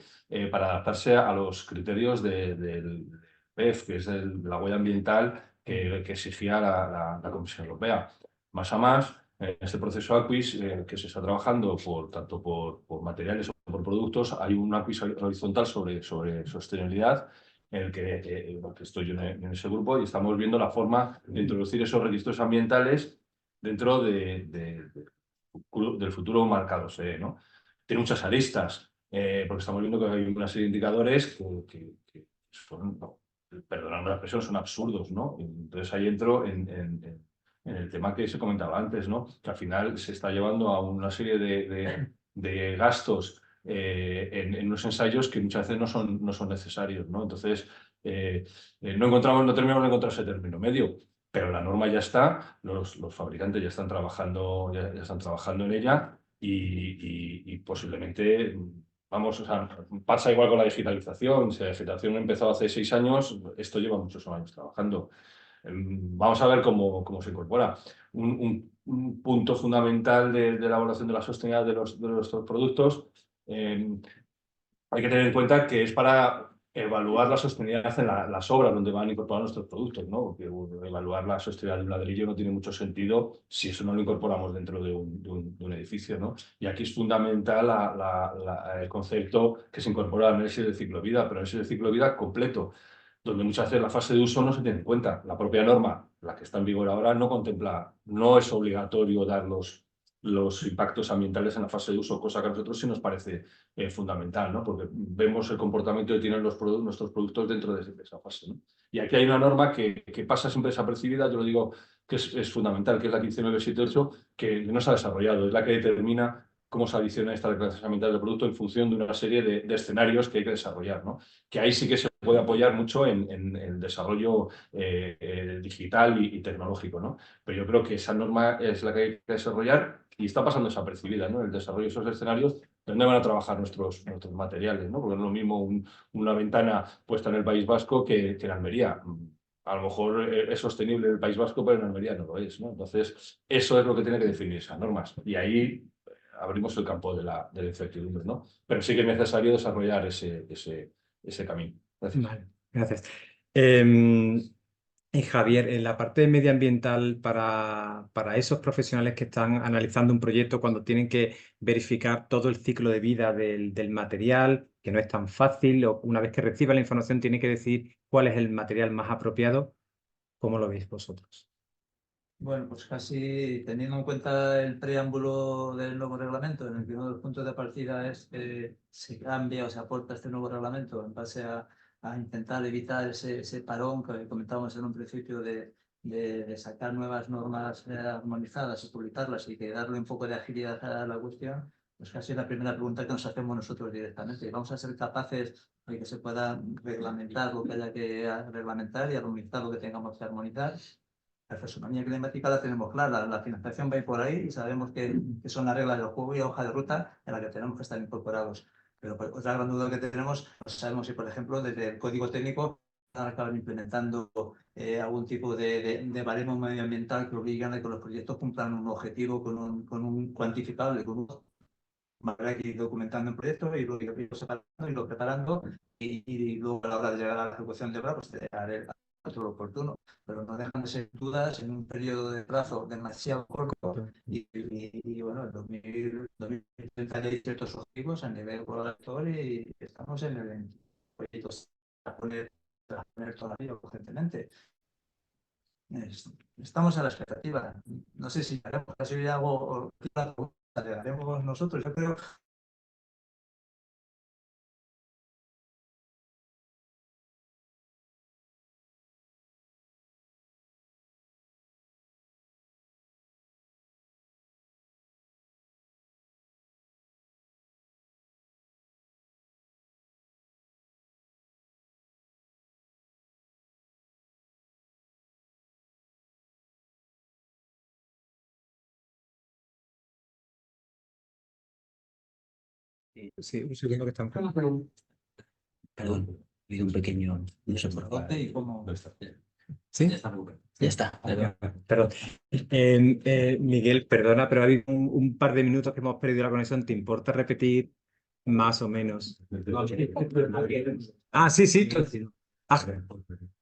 para adaptarse a los criterios del PEF, que es de la huella ambiental que exigía la Comisión Europea. Más a más, en este proceso AQUIS que se está trabajando tanto por materiales o por productos, hay un AQUIS horizontal sobre sostenibilidad en el que estoy yo en ese grupo y estamos viendo la forma de introducir esos registros ambientales dentro del futuro marcado SEE, ¿no? Tiene muchas aristas, porque estamos viendo que hay una serie de indicadores que son, perdonadme la expresión, son absurdos, ¿no? Entonces ahí entro en el tema que se comentaba antes, ¿no? Que al final se está llevando a una serie de gastos en unos ensayos que muchas veces no son necesarios, ¿no? Entonces, no terminamos de encontrar ese término medio, pero la norma ya está, los fabricantes ya están trabajando en ella y posiblemente, vamos, o sea, pasa igual con la digitalización. Si la digitalización empezó hace 6 años, esto lleva muchos años trabajando. Vamos a ver cómo se incorpora. Un punto fundamental de la evaluación de la sostenibilidad de nuestros productos, hay que tener en cuenta que es para evaluar la sostenibilidad en las obras donde van a incorporar nuestros productos, ¿no? Porque evaluar la sostenibilidad de un ladrillo no tiene mucho sentido si eso no lo incorporamos dentro de un edificio, ¿no? Y aquí es fundamental el concepto que se incorpora al análisis del ciclo de vida, pero análisis del ciclo de vida completo, donde muchas veces la fase de uso no se tiene en cuenta. La propia norma, la que está en vigor ahora, no es obligatorio dar los impactos ambientales en la fase de uso, cosa que a nosotros sí nos parece fundamental, ¿no? Porque vemos el comportamiento que tienen nuestros productos dentro de esa fase, ¿no? Y aquí hay una norma que pasa siempre desapercibida, yo lo digo que es fundamental, que es la 15978, que no se ha desarrollado, es la que determina cómo se adiciona esta declaración ambiental del producto en función de una serie de escenarios que hay que desarrollar, ¿no? Que ahí sí que se puede apoyar mucho en el desarrollo digital y tecnológico, ¿no? Pero yo creo que esa norma es la que hay que desarrollar y está pasando desapercibida, ¿no? El desarrollo de esos escenarios, ¿dónde van a trabajar nuestros materiales, ¿no? Porque no es lo mismo una ventana puesta en el País Vasco que en Almería. A lo mejor es sostenible en el País Vasco, pero en Almería no lo es, ¿no? Entonces, eso es lo que tiene que definir esas normas. Y ahí abrimos el campo de la incertidumbre, ¿no? Pero sí que es necesario desarrollar ese camino. Gracias. Vale, gracias. Y Javier, en la parte medioambiental para esos profesionales que están analizando un proyecto cuando tienen que verificar todo el ciclo de vida del material, que no es tan fácil, o una vez que reciba la información tiene que decir cuál es el material más apropiado, ¿cómo lo veis vosotros? Bueno, pues casi teniendo en cuenta el preámbulo del nuevo reglamento, en el que uno de los puntos de partida es que se cambia o se aporta este nuevo reglamento en base a intentar evitar ese parón que comentábamos en un principio de sacar nuevas normas armonizadas y publicarlas y que darle un poco de agilidad a la cuestión, pues casi la primera pregunta que nos hacemos nosotros directamente. ¿Vamos a ser capaces de que se pueda reglamentar lo que haya que reglamentar y armonizar lo que tengamos que armonizar? La taxonomía climática la tenemos clara, la financiación va a ir por ahí y sabemos que son las reglas del juego y la hoja de ruta en la que tenemos que estar incorporados. Pero pues, otra gran duda que tenemos, no sabemos si, por ejemplo, desde el código técnico acaban implementando algún tipo de baremo medioambiental que obligan a que los proyectos cumplan un objetivo con un cuantificable, con un manera que ir documentando el proyecto y luego irlo separando y lo preparando y luego a la hora de llegar a la ejecución de obra, pues haré todo lo oportuno, pero no dejan de ser dudas en un periodo de plazo demasiado corto y bueno, en 2030 hay ciertos objetivos a nivel colaborador y estamos en el proyecto a poner todavía urgentemente. Estamos a la expectativa. No sé si haremos casi algo, haremos nosotros. Yo creo Sí, un segundo que están... Perdón. habido un pequeño... No sé por ¿Dónde y cómo? ¿Sí? Ya está, Rubén. Ya está. Perdón. Miguel, perdona, pero ha habido un par de minutos que hemos perdido la conexión. ¿Te importa repetir más o menos? Ah, sí, sí.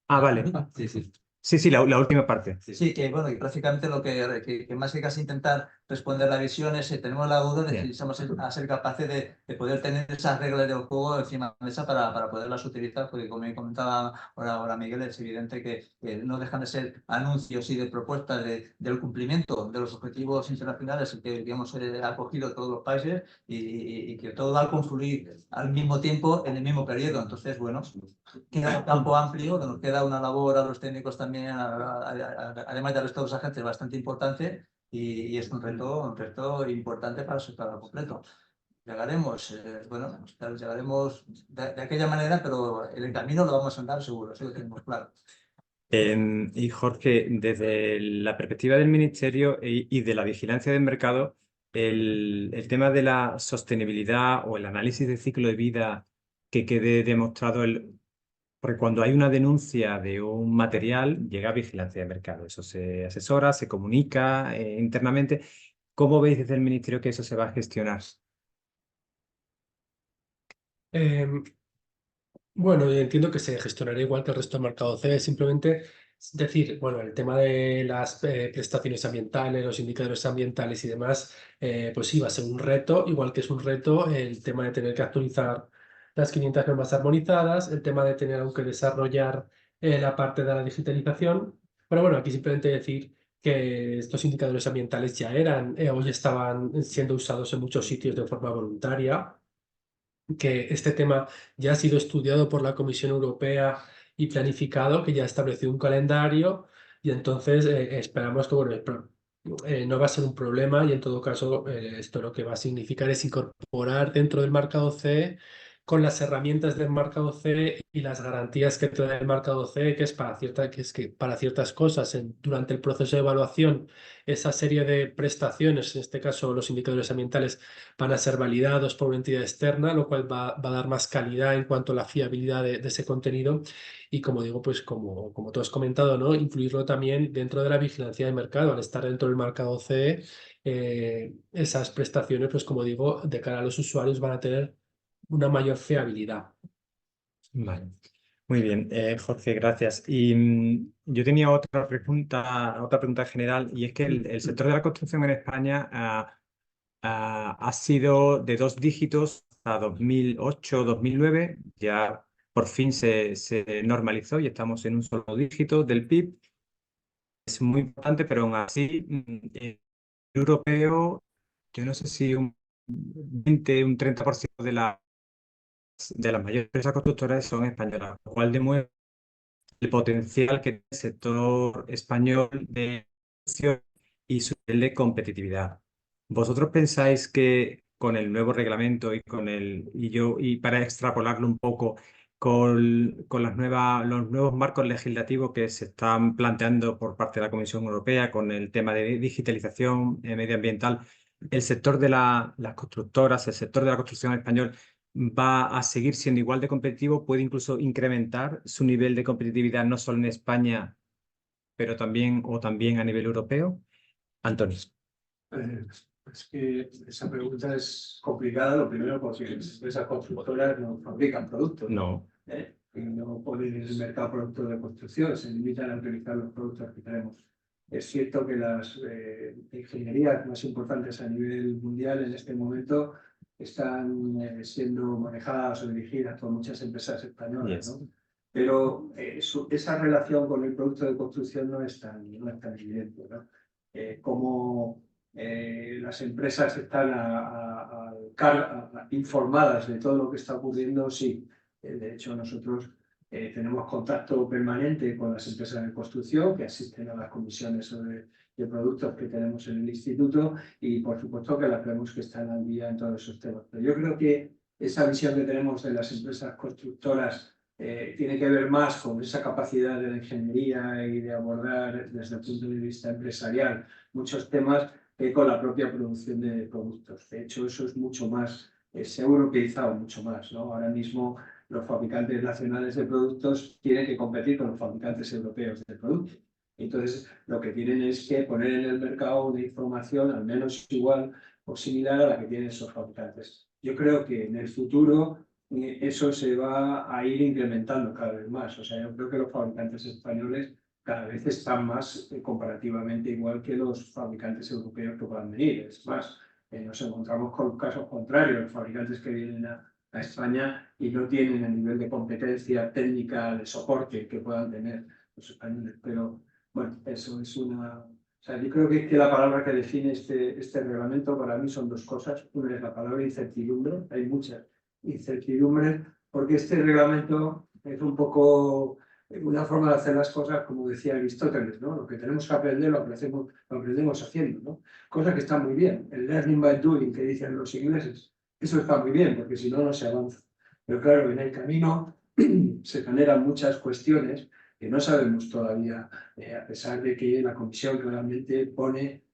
Vale. Sí, sí. Sí, la última parte. Sí, que bueno, y prácticamente lo que más que casi intentar responder la visión es si tenemos la duda de si somos a ser capaces de poder tener esas reglas del juego encima de la mesa para poderlas utilizar, porque como comentaba ahora Miguel, es evidente que no dejan de ser anuncios y de propuestas del cumplimiento de los objetivos internacionales que digamos ha acogido todos los países y que todo va a confluir al mismo tiempo en el mismo periodo. Entonces, bueno, queda un campo amplio, que nos queda una labor a los técnicos también, además del resto de los agentes, bastante importante y es un reto importante para el sector completo. Llegaremos, bueno, llegaremos de aquella manera, pero el camino lo vamos a andar seguro, eso lo tenemos claro. Y Jorge, desde la perspectiva del Ministerio y de la vigilancia del mercado, el tema de la sostenibilidad o el análisis de ciclo de vida que quede demostrado, porque cuando hay una denuncia de un material, llega a vigilancia de mercado. Eso se asesora, se comunica internamente. ¿Cómo veis desde el Ministerio que eso se va a gestionar? Bueno, yo entiendo que se gestionará igual que el resto del mercado C, simplemente es decir, bueno, el tema de las prestaciones ambientales, los indicadores ambientales y demás, pues sí, va a ser un reto, igual que es un reto el tema de tener que actualizar las 500 normas armonizadas, el tema de tener aún que desarrollar la parte de la digitalización. Pero bueno, aquí simplemente decir que estos indicadores ambientales ya eran o ya estaban siendo usados en muchos sitios de forma voluntaria, que este tema ya ha sido estudiado por la Comisión Europea y planificado, que ya estableció un calendario y entonces esperamos que bueno, no va a ser un problema y en todo caso esto lo que va a significar es incorporar dentro del mercado CE con las herramientas del mercado CE y las garantías que te da el mercado CE, que es para ciertas cosas durante el proceso de evaluación, esa serie de prestaciones, en este caso los indicadores ambientales, van a ser validados por una entidad externa, lo cual va a dar más calidad en cuanto a la fiabilidad de ese contenido. Y como digo, pues como tú has comentado, ¿no? Incluirlo también dentro de la vigilancia de mercado, al estar dentro del mercado CE, esas prestaciones, pues como digo, de cara a los usuarios van a tener una mayor fiabilidad. Vale. Muy bien, Jorge, gracias. Y yo tenía otra pregunta general, y es que el sector de la construcción en España ha sido de 2 dígitos hasta 2008, 2009, ya por fin se normalizó y estamos en un solo dígito del PIB. Es muy importante, pero aún así, el europeo, yo no sé si un 20, un 30% de las mayores empresas constructoras son españolas, lo cual demuestra el potencial que tiene el sector español de producción y su nivel de competitividad. ¿Vosotros pensáis que con el nuevo reglamento y para extrapolarlo un poco con los nuevos marcos legislativos que se están planteando por parte de la Comisión Europea con el tema de digitalización medioambiental, el sector de las constructoras, el sector de la construcción español va a seguir siendo igual de competitivo, puede incluso incrementar su nivel de competitividad no solo en España, pero también a nivel europeo? Antonio. Es que esa pregunta es complicada, lo primero porque las empresas constructoras no fabrican productos. No. Y no ponen en el mercado productos de construcción, se limitan a utilizar los productos que tenemos. Es cierto que las ingenierías más importantes a nivel mundial en este momento están siendo manejadas o dirigidas por muchas empresas españolas, ¿no? Pero esa relación con el producto de construcción no es tan evidente, ¿no? Como las empresas están informadas de todo lo que está ocurriendo, sí. De hecho, nosotros tenemos contacto permanente con las empresas de construcción que asisten a las comisiones de productos que tenemos en el instituto y, por supuesto, que las vemos que están al día en todos esos temas. Pero yo creo que esa visión que tenemos de las empresas constructoras tiene que ver más con esa capacidad de la ingeniería y de abordar desde el punto de vista empresarial muchos temas que con la propia producción de productos. De hecho, eso es mucho más, se ha europeizado mucho más, ¿no? Ahora mismo los fabricantes nacionales de productos tienen que competir con los fabricantes europeos de productos. Entonces, lo que tienen es que poner en el mercado una información al menos igual o similar a la que tienen esos fabricantes. Yo creo que en el futuro eso se va a ir incrementando cada vez más. O sea, yo creo que los fabricantes españoles cada vez están más comparativamente igual que los fabricantes europeos que puedan venir. Es más, nos encontramos con casos contrarios, los fabricantes que vienen a España y no tienen el nivel de competencia técnica, de soporte que puedan tener los españoles. Pero bueno, eso es una... O sea, yo creo que la palabra que define este reglamento para mí son dos cosas. Una es la palabra incertidumbre. Hay mucha incertidumbre porque este reglamento es un poco una forma de hacer las cosas, como decía Aristóteles, ¿no? Lo que tenemos que aprender lo aprendemos haciendo, ¿no? Cosa que está muy bien. El learning by doing que dicen los ingleses, eso está muy bien porque si no, no se avanza. Pero claro, en el camino se generan muchas cuestiones que no sabemos todavía, a pesar de que la Comisión claramente pone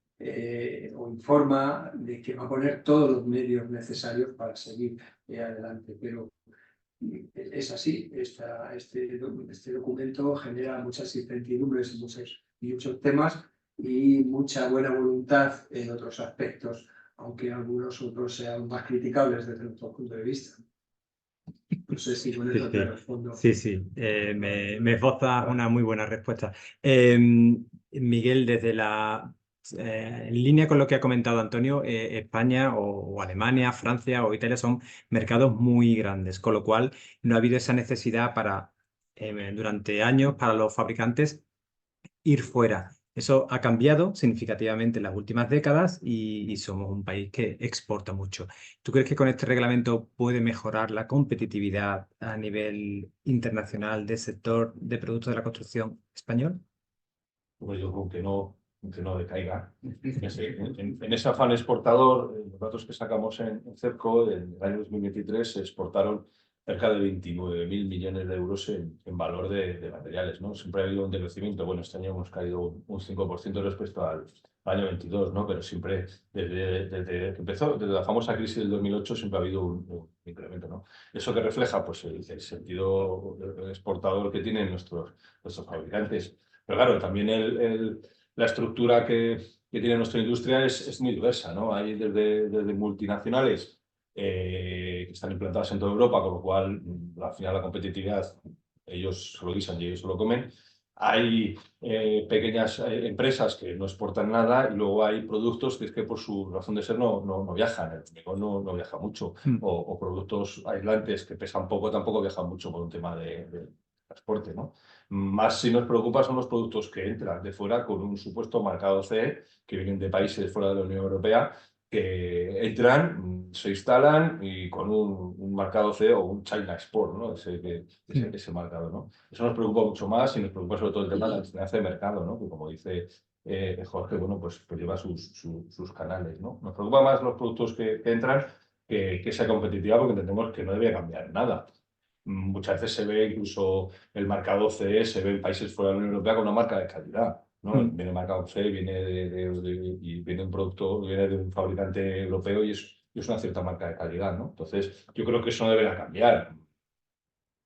o informa de que va a poner todos los medios necesarios para seguir adelante. Pero es así, este documento genera muchas incertidumbres y muchos temas y mucha buena voluntad en otros aspectos, aunque algunos otros sean más criticables desde nuestro punto de vista. No sé si con eso te respondo. Sí, sí, me esboza una muy buena respuesta. Miguel, en línea con lo que ha comentado Antonio, España o Alemania, Francia o Italia son mercados muy grandes, con lo cual no ha habido esa necesidad durante años para los fabricantes ir fuera. Eso ha cambiado significativamente en las últimas décadas y somos un país que exporta mucho. ¿Tú crees que con este reglamento puede mejorar la competitividad a nivel internacional del sector de productos de la construcción español? Pues yo creo que no decaiga. En ese afán exportador, los datos que sacamos en CEPCO, en el año 2023 se exportaron cerca de 29.000 millones de euros en valor de materiales, ¿no? Siempre ha habido un decrecimiento. Bueno, este año hemos caído un 5% respecto al año 22, ¿no? Pero siempre, desde que empezó, desde la famosa crisis del 2008, siempre ha habido un incremento, ¿no? ¿Eso que refleja? Pues el sentido exportador que tienen nuestros fabricantes. Pero claro, también la estructura que tiene nuestra industria es muy diversa, ¿no? Hay desde multinacionales que están implantadas en toda Europa, con lo cual al final la competitividad ellos se lo guisan y ellos se lo comen. Hay pequeñas empresas que no exportan nada y luego hay productos que es que por su razón de ser no viajan. El hormigón no viaja mucho. O productos aislantes que pesan poco tampoco viajan mucho por un tema de transporte, ¿no? Más si nos preocupa son los productos que entran de fuera con un supuesto marcado CE, que vienen de países fuera de la Unión Europea, que entran, se instalan y con un marcado CE o un China Export, ¿no? Ese marcado, ¿no? Eso nos preocupa mucho más y nos preocupa sobre todo el tema de la distancia de mercado, ¿no? Que como dice Jorge, bueno, pues lleva sus canales, ¿no? Nos preocupa más los productos que entran que sea competitiva porque entendemos que no debe cambiar nada. Muchas veces se ve incluso el marcado CE, se ve en países fuera de la Unión Europea con una marca de calidad, ¿no? Viene marcado CE, viene un producto, viene de un fabricante europeo y es una cierta marca de calidad, ¿no? Entonces, yo creo que eso no debería cambiar.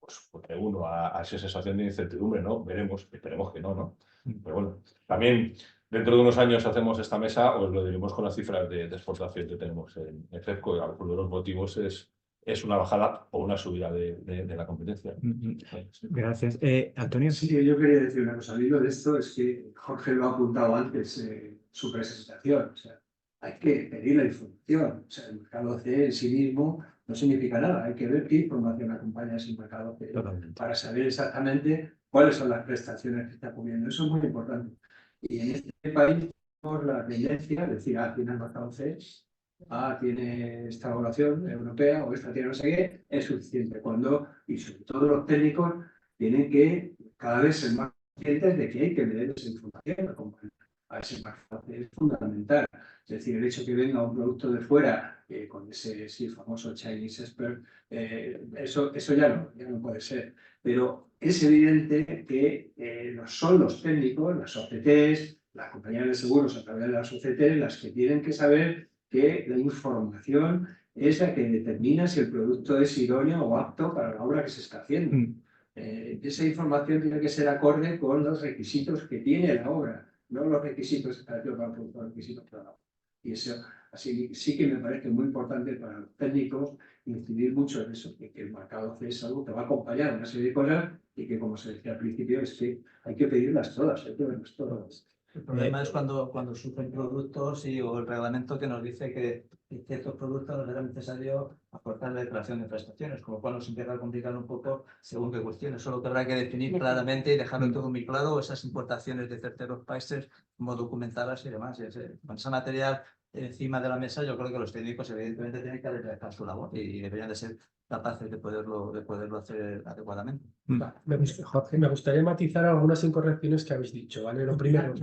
Pues porque uno a esa sensación de incertidumbre, ¿no? Veremos, esperemos que no. Pero bueno, también dentro de unos años hacemos esta mesa, os lo diremos con las cifras de exportación que tenemos en CEPCO, y alguno de los motivos es una bajada o una subida de la competencia. Gracias. Antonio. Sí, yo quería decir una cosa. Al hilo de esto es que Jorge lo ha apuntado antes su presentación. O sea, hay que pedir la información. O sea, el mercado CE en sí mismo no significa nada. Hay que ver qué información acompaña ese mercado CE para saber exactamente cuáles son las prestaciones que está cubriendo. Eso es muy importante. Y en este país tenemos la tendencia de decir, tiene el mercado CE, tiene esta evaluación europea o esta tiene no sé qué, es suficiente. Y sobre todo los técnicos tienen que cada vez ser más conscientes de que hay que leer esa información a ese mercado. Es fundamental. Es decir, el hecho que venga un producto de fuera con ese famoso Chinese Expert, eso ya no puede ser. Pero es evidente que son los técnicos, las OCTs, las compañías de seguros a través de las OCTs, las que tienen que saber que la información es la que determina si el producto es idóneo o apto para la obra que se está haciendo. Esa información tiene que ser acorde con los requisitos que tiene la obra, no los requisitos para el producto, los requisitos para la obra. Y eso así sí que me parece muy importante para los técnicos incidir mucho en eso, que el marcado C es algo que va a acompañar una serie de cosas y que, como se decía al principio, es que hay que pedirlas todas, hay que verlas todas. El problema es cuando surgen productos o el reglamento que nos dice que ciertos productos no será necesario aportar la declaración de prestaciones, con lo cual nos empieza a complicar un poco según qué cuestiones. Solo que habrá que definir claramente y dejarlo todo muy claro, esas importaciones de terceros países, cómo documentarlas y demás. Con esa material encima de la mesa, yo creo que los técnicos evidentemente tienen que realizar su labor y deberían de ser capaces de poderlo hacer adecuadamente. Jorge, me gustaría matizar algunas incorrecciones que habéis dicho, ¿vale? Lo primero,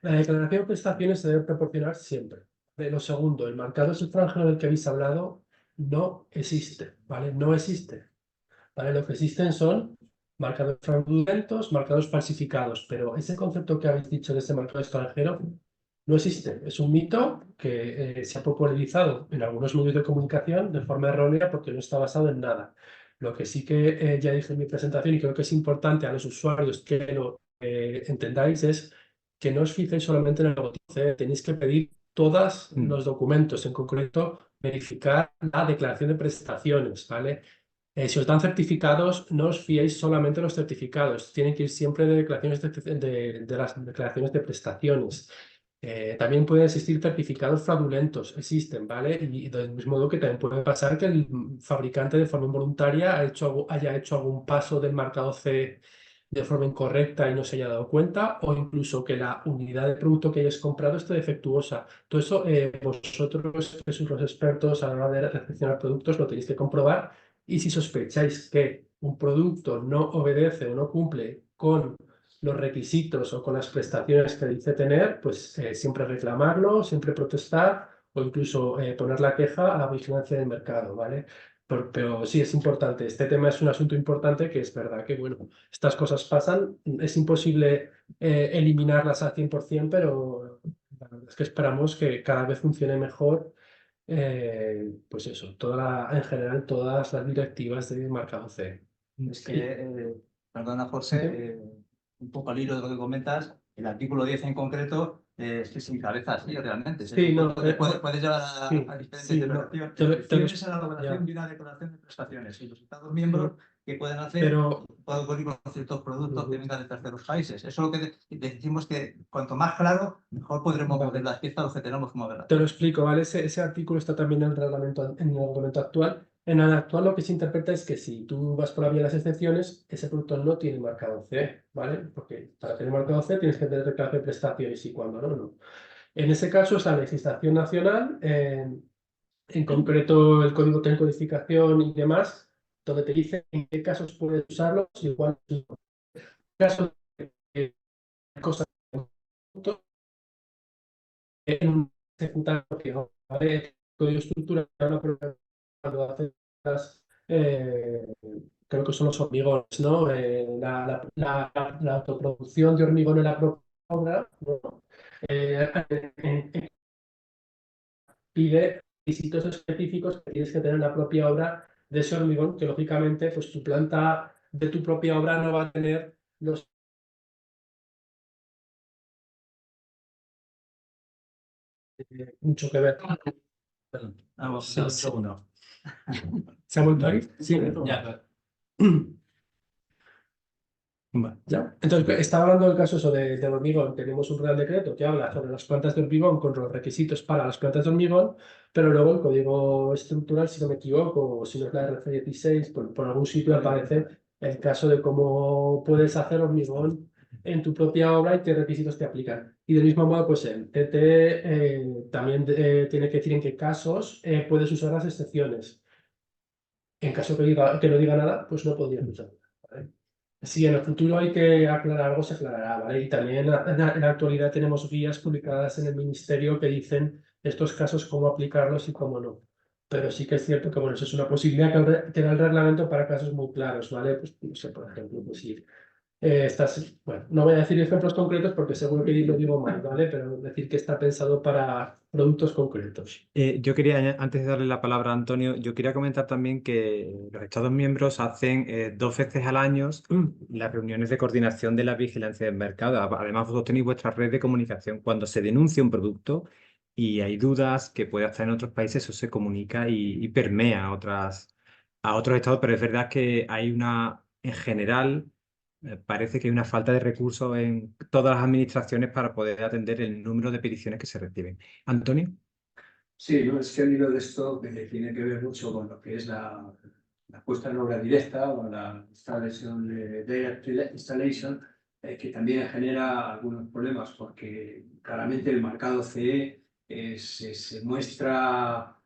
la declaración de prestaciones se debe proporcionar siempre. Lo segundo, el marcado extranjero del que habéis hablado no existe, ¿vale? No existe, ¿vale? Lo que existen son marcados fraudulentos, marcados falsificados, pero ese concepto que habéis dicho de ese marcado extranjero no existe. Es un mito que se ha popularizado en algunos medios de comunicación de forma errónea porque no está basado en nada. Lo que sí que ya dije en mi presentación y creo que es importante a los usuarios que lo entendáis es que no os fijéis solamente en el botón C, tenéis que pedir todos los documentos, en concreto verificar la declaración de prestaciones, ¿vale? Si os dan certificados, no os fiéis solamente en los certificados, tienen que ir siempre de declaraciones de las declaraciones de prestaciones. También pueden existir certificados fraudulentos, existen, ¿vale? Y del mismo modo que también puede pasar que el fabricante de forma involuntaria haya hecho algún paso del marcado C de forma incorrecta y no se haya dado cuenta, o incluso que la unidad de producto que hayas comprado esté defectuosa. Todo eso vosotros, que sois los expertos a la hora de recepcionar productos, lo tenéis que comprobar, y si sospecháis que un producto no obedece o no cumple con los requisitos o con las prestaciones que dice tener, pues siempre reclamarlo, siempre protestar o incluso poner la queja a la vigilancia del mercado, ¿vale? Pero sí es importante, este tema es un asunto importante que es verdad que, bueno, estas cosas pasan, es imposible eliminarlas al 100%, pero la verdad es que esperamos que cada vez funcione mejor, pues eso, en general todas las directivas del marcado C. Es que, perdona José, un poco al hilo de lo que comentas, el artículo 10 en concreto es que sin cabeza, sí, realmente. Sí, no, puede llevar sí, a diferentes sí, no, interpretaciones en la elaboración de una declaración de prestaciones y los Estados miembros que pueden hacer con ciertos productos que vengan de terceros países. Eso es lo que decimos, que cuanto más claro, mejor podremos mover las piezas los que tenemos que mover. Te lo explico, ¿vale? Ese artículo está también en el reglamento actual. En el actual lo que se interpreta es que si tú vas por la vía de las excepciones, ese producto no tiene marcado C, ¿vale? Porque para tener marcado C tienes que tener declaración de prestaciones y cuando no. En ese caso es la legislación nacional, en concreto el Código de Codificación y demás, donde te dice en qué casos puedes usarlos y cuáles no. En caso de cosas en ejecutar que el código estructural cuando haces creo que son los hormigones, ¿no? La autoproducción de hormigón en la propia obra, ¿no? Pide requisitos específicos que tienes que tener en la propia obra de ese hormigón, que lógicamente pues tu planta de tu propia obra no va a tener los mucho que ver. Vamos, Sí, un sí. segundo. ¿Se ha vuelto ahí? Sí. Ya. Vale, ¿ya? Entonces, estaba hablando del caso eso del hormigón. Tenemos un Real Decreto que habla sobre las plantas de hormigón con los requisitos para las plantas de hormigón, pero luego el código estructural, si no me equivoco, o si no es la RC16, por algún sitio aparece el caso de cómo puedes hacer hormigón en tu propia obra y qué requisitos te aplican. Y del mismo modo, pues el TT también tiene que decir en qué casos puedes usar las excepciones. En caso que no diga nada, pues no podrías usarla, ¿vale? Si en el futuro hay que aclarar algo, se aclarará, ¿vale? Y también en la actualidad tenemos guías publicadas en el Ministerio que dicen estos casos cómo aplicarlos y cómo no. Pero sí que es cierto que, bueno, eso es una posibilidad que da el reglamento para casos muy claros, ¿vale? Pues, no sé, por ejemplo, pues si Bueno, no voy a decir ejemplos concretos porque seguro que lo digo mal, ¿vale? Pero decir que está pensado para productos concretos. Yo quería, antes de darle la palabra a Antonio, yo quería comentar también que los Estados miembros hacen 2 veces al año las reuniones de coordinación de la vigilancia del mercado. Además, vosotros tenéis vuestra red de comunicación. Cuando se denuncia un producto y hay dudas que puede estar en otros países, eso se comunica y permea a otros estados, pero es verdad que hay en general, parece que hay una falta de recursos en todas las administraciones para poder atender el número de peticiones que se reciben. Antonio. Sí, no, es que el hilo de esto tiene que ver mucho con lo que es la puesta en obra directa o la instalación de direct installation, que también genera algunos problemas porque claramente el mercado CE se muestra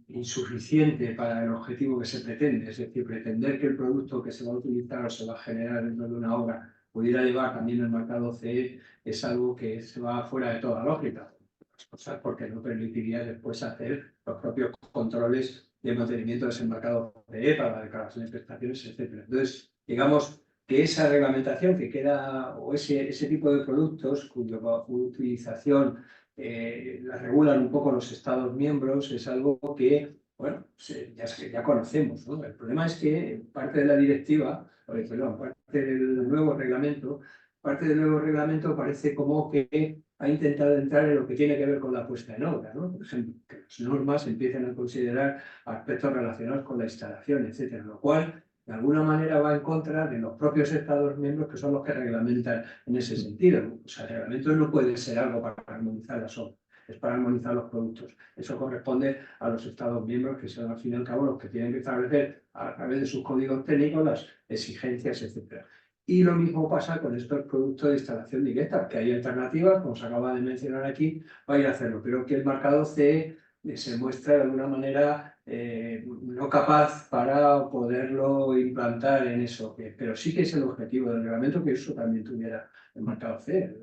insuficiente para el objetivo que se pretende, es decir, pretender que el producto que se va a utilizar o se va a generar dentro de una obra pudiera llevar también el mercado CE es algo que se va fuera de toda lógica. Cosas porque no permitiría después hacer los propios controles de mantenimiento de ese mercado CE para la declaración de prestaciones, etc. Entonces, digamos que esa reglamentación que queda, o ese tipo de productos cuya utilización la regulan un poco los Estados miembros, es algo que, bueno, ya conocemos, ¿no? El problema es que parte de la directiva, perdón, parte del nuevo reglamento parece como que ha intentado entrar en lo que tiene que ver con la puesta en obra, ¿no? Por ejemplo, que las normas empiecen a considerar aspectos relacionados con la instalación, etcétera, lo cual de alguna manera va en contra de los propios Estados miembros que son los que reglamentan en ese sentido. O sea, el reglamento no puede ser algo para armonizar las obras, es para armonizar los productos. Eso corresponde a los Estados miembros que son al fin y al cabo los que tienen que establecer a través de sus códigos técnicos las exigencias, etcétera. Y lo mismo pasa con estos productos de instalación directa, que hay alternativas, como se acaba de mencionar aquí, para ir a hacerlo. Pero que el mercado CE se muestra de alguna manera no capaz para poderlo implantar en eso. Pero sí que es el objetivo del reglamento que eso también tuviera el mercado CE.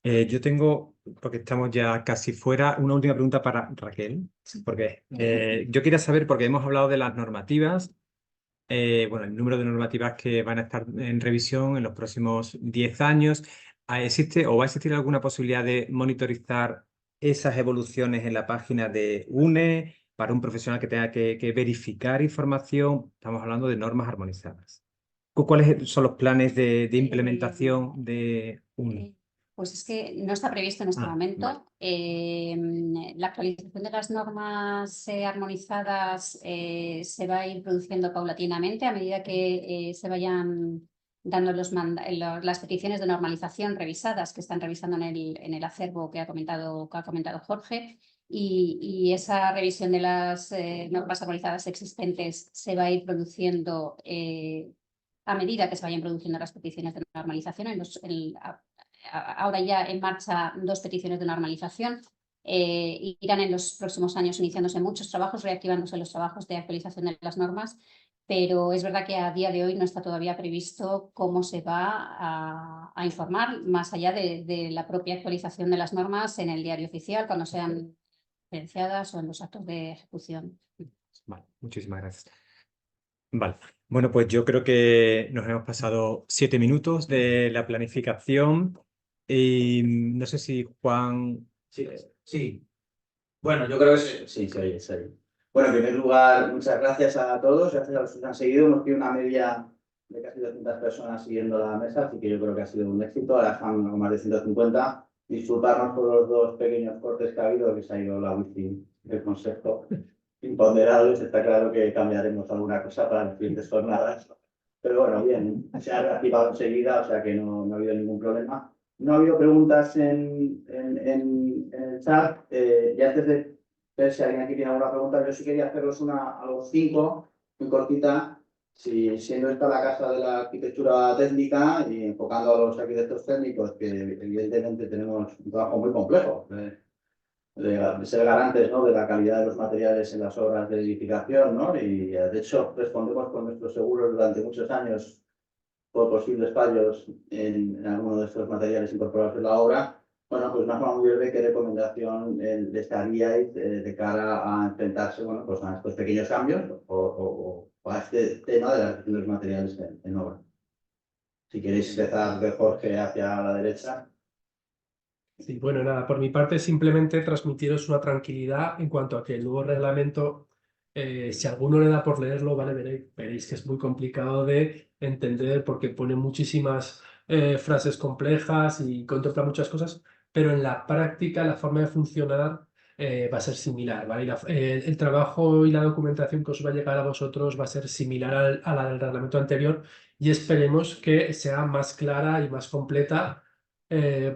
Yo tengo, porque estamos ya casi fuera, una última pregunta para Raquel, porque yo quería saber, porque hemos hablado de las normativas, bueno, el número de normativas que van a estar en revisión en los próximos 10 años. ¿Existe o va a existir alguna posibilidad de monitorizar esas evoluciones en la página de UNE para un profesional que tenga que verificar información? Estamos hablando de normas armonizadas. ¿Cuáles son los planes de implementación de UNE? Pues es que no está previsto en este momento. Vale. La actualización de las normas armonizadas se va a ir produciendo paulatinamente a medida que se vayan dando las peticiones de normalización revisadas que están revisando en el acervo que ha comentado Jorge. Y esa revisión de las normas armonizadas existentes se va a ir produciendo a medida que se vayan produciendo las peticiones de normalización. Ahora ya en marcha 2 peticiones de normalización. Irán en los próximos años iniciándose muchos trabajos, reactivándose los trabajos de actualización de las normas, pero es verdad que a día de hoy no está todavía previsto cómo se va a informar, más allá de la propia actualización de las normas en el diario oficial, cuando sean referenciadas o en los actos de ejecución. Vale, muchísimas gracias. Vale, bueno, pues yo creo que nos hemos pasado 7 minutos de la planificación y no sé si Juan... Sí. Bueno, yo creo que sí, se oye. Bueno, en primer lugar, muchas gracias a todos, gracias a los que nos han seguido. Hemos tenido una media de casi 200 personas siguiendo la mesa, así que yo creo que ha sido un éxito. Ahora están algo más de 150. Disculparnos por los 2 pequeños cortes que ha habido, que se ha ido la wifi del consejo imponderados. Está claro que cambiaremos alguna cosa para las siguientes jornadas. Pero bueno, bien, se ha reactivado enseguida, o sea que no ha habido ningún problema. No ha habido preguntas en el chat. Y antes de ver si alguien aquí tiene alguna pregunta, yo sí quería haceros a los 5, muy cortita. Siendo esta la casa de la arquitectura técnica y enfocando a los arquitectos técnicos, que evidentemente tenemos un trabajo muy complejo, de ser garantes, ¿no?, de la calidad de los materiales en las obras de edificación, ¿no? Y de hecho respondemos con nuestros seguros durante muchos años por posibles fallos en alguno de estos materiales incorporados en la obra. Bueno, pues una forma muy breve, ¿qué recomendación les daríais de cara a enfrentarse, bueno, pues a estos pequeños cambios o para este tema de la gestión de los materiales en obra. Si queréis empezar de Jorge hacia la derecha. Sí, bueno, nada, por mi parte simplemente transmitiros una tranquilidad en cuanto a que el nuevo reglamento, si alguno le da por leerlo, vale, veréis que es muy complicado de entender porque pone muchísimas frases complejas y contempla muchas cosas, pero en la práctica la forma de funcionar va a ser similar, ¿vale? El trabajo y la documentación que os va a llegar a vosotros va a ser similar a la del reglamento anterior y esperemos que sea más clara y más completa,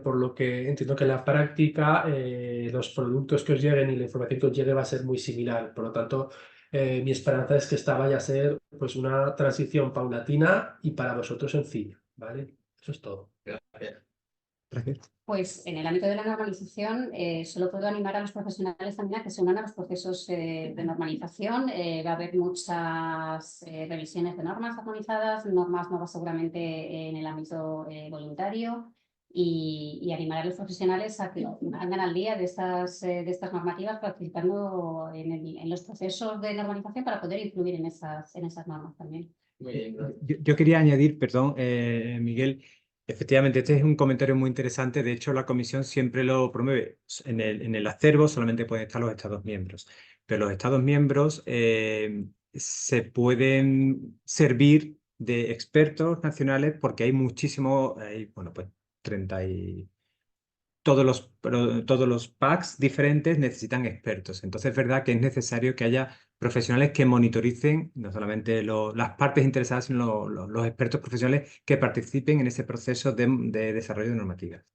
por lo que entiendo que en la práctica los productos que os lleguen y la información que os llegue va a ser muy similar. Por lo tanto, mi esperanza es que esta vaya a ser pues, una transición paulatina y para vosotros sencilla, ¿vale? Eso es todo. Gracias. Pues en el ámbito de la normalización, solo puedo animar a los profesionales también a que se unan a los procesos de normalización. Va a haber muchas revisiones de normas armonizadas, normas nuevas seguramente en el ámbito voluntario, y animar a los profesionales a que andan al día de estas normativas, participando en los procesos de normalización para poder influir en esas normas también. Yo quería añadir, perdón, Miguel, efectivamente, este es un comentario muy interesante. De hecho, la comisión siempre lo promueve. En el acervo solamente pueden estar los Estados miembros, pero los Estados miembros se pueden servir de expertos nacionales porque hay muchísimos, bueno, pues 30 y... Todos los packs diferentes necesitan expertos. Entonces es verdad que es necesario que haya profesionales que monitoricen no solamente las partes interesadas, sino los expertos profesionales que participen en ese proceso de desarrollo de normativas.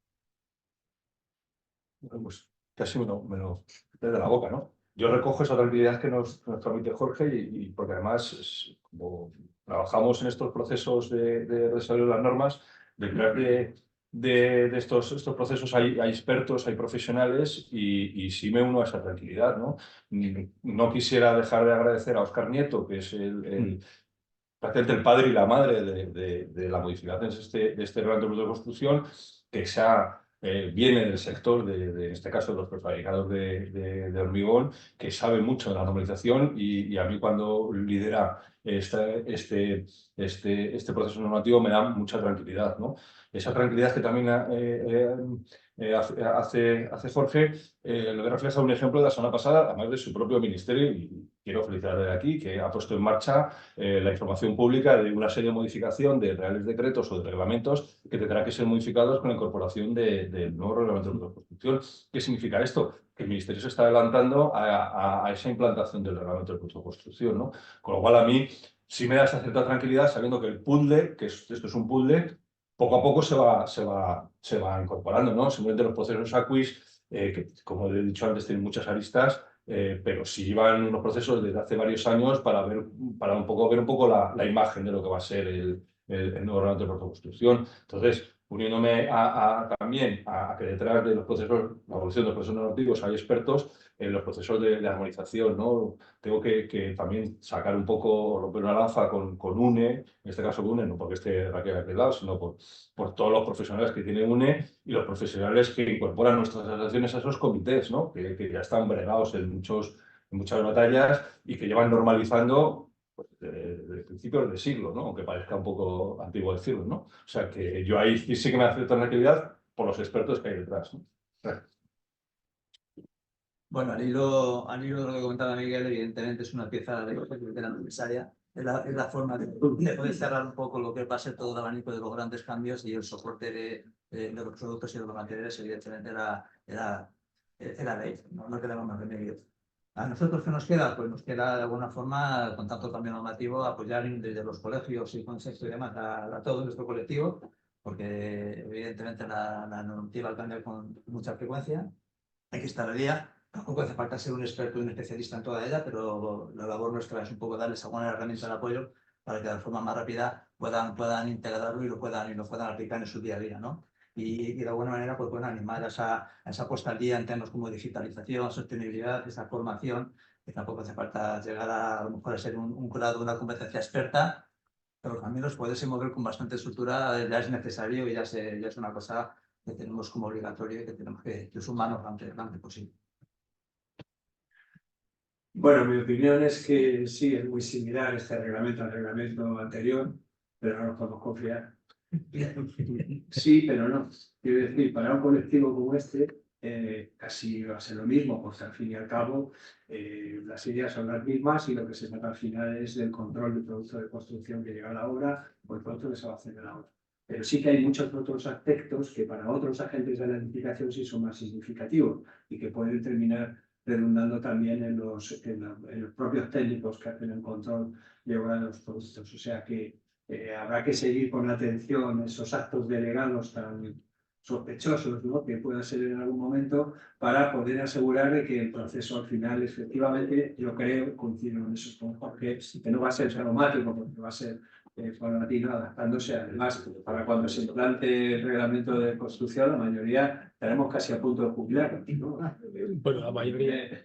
Bueno, pues casi me lo de la boca, ¿no? Yo recojo esa tranquilidad que nos transmite Jorge y porque además, como trabajamos en estos procesos de desarrollo de las normas, detrás de estos procesos hay expertos, hay profesionales y sí me uno a esa tranquilidad, ¿no? No quisiera dejar de agradecer a Óscar Nieto, que es prácticamente el padre y la madre de la modificación de este reglamento de construcción, que viene del sector, en este caso de los prefabricados de hormigón, que sabe mucho de la normalización y a mí cuando lidera este proceso normativo me da mucha tranquilidad, ¿no? Esa tranquilidad que también hace Jorge, lo que refleja un ejemplo de la semana pasada, además de su propio ministerio, y quiero felicitarle de aquí, que ha puesto en marcha la información pública de una serie de modificación de reales decretos o de reglamentos que tendrán que ser modificados con la incorporación del nuevo reglamento de construcción. ¿Qué significa esto? Que el Ministerio se está adelantando a esa implantación del reglamento de construcción, ¿no? Con lo cual a mí sí me da esa cierta tranquilidad sabiendo que el puzzle, esto es un puzzle, poco a poco se va incorporando, ¿no? Simplemente los procesos ACUIS, que como he dicho antes, tienen muchas aristas, pero sí llevan unos procesos desde hace varios años para ver un poco la imagen de lo que va a ser el nuevo reglamento de construcción. Entonces, uniéndome también a que detrás de los procesos, la evolución de los procesos normativos hay expertos en los procesos de armonización, ¿no? Tengo que también sacar un poco, romper una lanza con UNE, en este caso con UNE, no porque esté Raquel a aquel lado, sino por todos los profesionales que tiene UNE y los profesionales que incorporan nuestras asociaciones a esos comités, ¿no? Que ya están bregados en muchas batallas y que llevan normalizando desde principios del siglo, ¿no? Aunque parezca un poco antiguo decirlo, ¿no? O sea que yo ahí sí que me hace tranquilidad por los expertos que hay detrás, ¿no? Gracias. Bueno, al hilo de lo que comentaba Miguel, evidentemente es una pieza de la necesaria. Es la forma de poder cerrar un poco lo que va a ser todo el abanico de los grandes cambios y el soporte de los productos y de los materiales, evidentemente era ley, no quedaba más remedio. ¿A nosotros qué nos queda? Pues nos queda de alguna forma, con tanto cambio normativo, apoyar desde los colegios y consejos y demás a todo nuestro colectivo, porque evidentemente la normativa cambia con mucha frecuencia. Hay que estar al día. Tampoco hace falta ser un experto y un especialista en toda ella, pero la labor nuestra es un poco darles alguna herramienta de apoyo para que de forma más rápida puedan integrarlo y lo puedan aplicar en su día a día, ¿no? Y de alguna manera pues, pueden animar a esa puesta al día en temas como digitalización, sostenibilidad, esa formación, que tampoco hace falta llegar a lo mejor a ser un grado, una competencia experta, pero también los puedes mover con bastante estructura, ya es necesario y ya es una cosa que tenemos como obligatorio y que tenemos que sumar lo antes posible. Bueno, mi opinión es que sí, es muy similar este reglamento al reglamento anterior, pero no nos podemos confiar. Sí, pero no. Quiero decir, para un colectivo como este, casi va a ser lo mismo, porque al fin y al cabo las ideas son las mismas y lo que se trata al final es del control del producto de construcción que llega a la obra o el producto que se va a hacer en la obra. Pero sí que hay muchos otros aspectos que para otros agentes de la edificación sí son más significativos y que pueden terminar redundando también en los propios técnicos que hacen el control de obra de los productos. O sea que habrá que seguir con atención esos actos delegados tan sospechosos, ¿no?, que puedan ser en algún momento, para poder asegurar de que el proceso al final, efectivamente, yo creo, coincido en eso con Jorge, que no va a ser traumático, porque va a ser paulatino, adaptándose. Además, para cuando se implante el reglamento de construcción, la mayoría estaremos casi a punto de jubilar, ¿no? Bueno, la mayoría.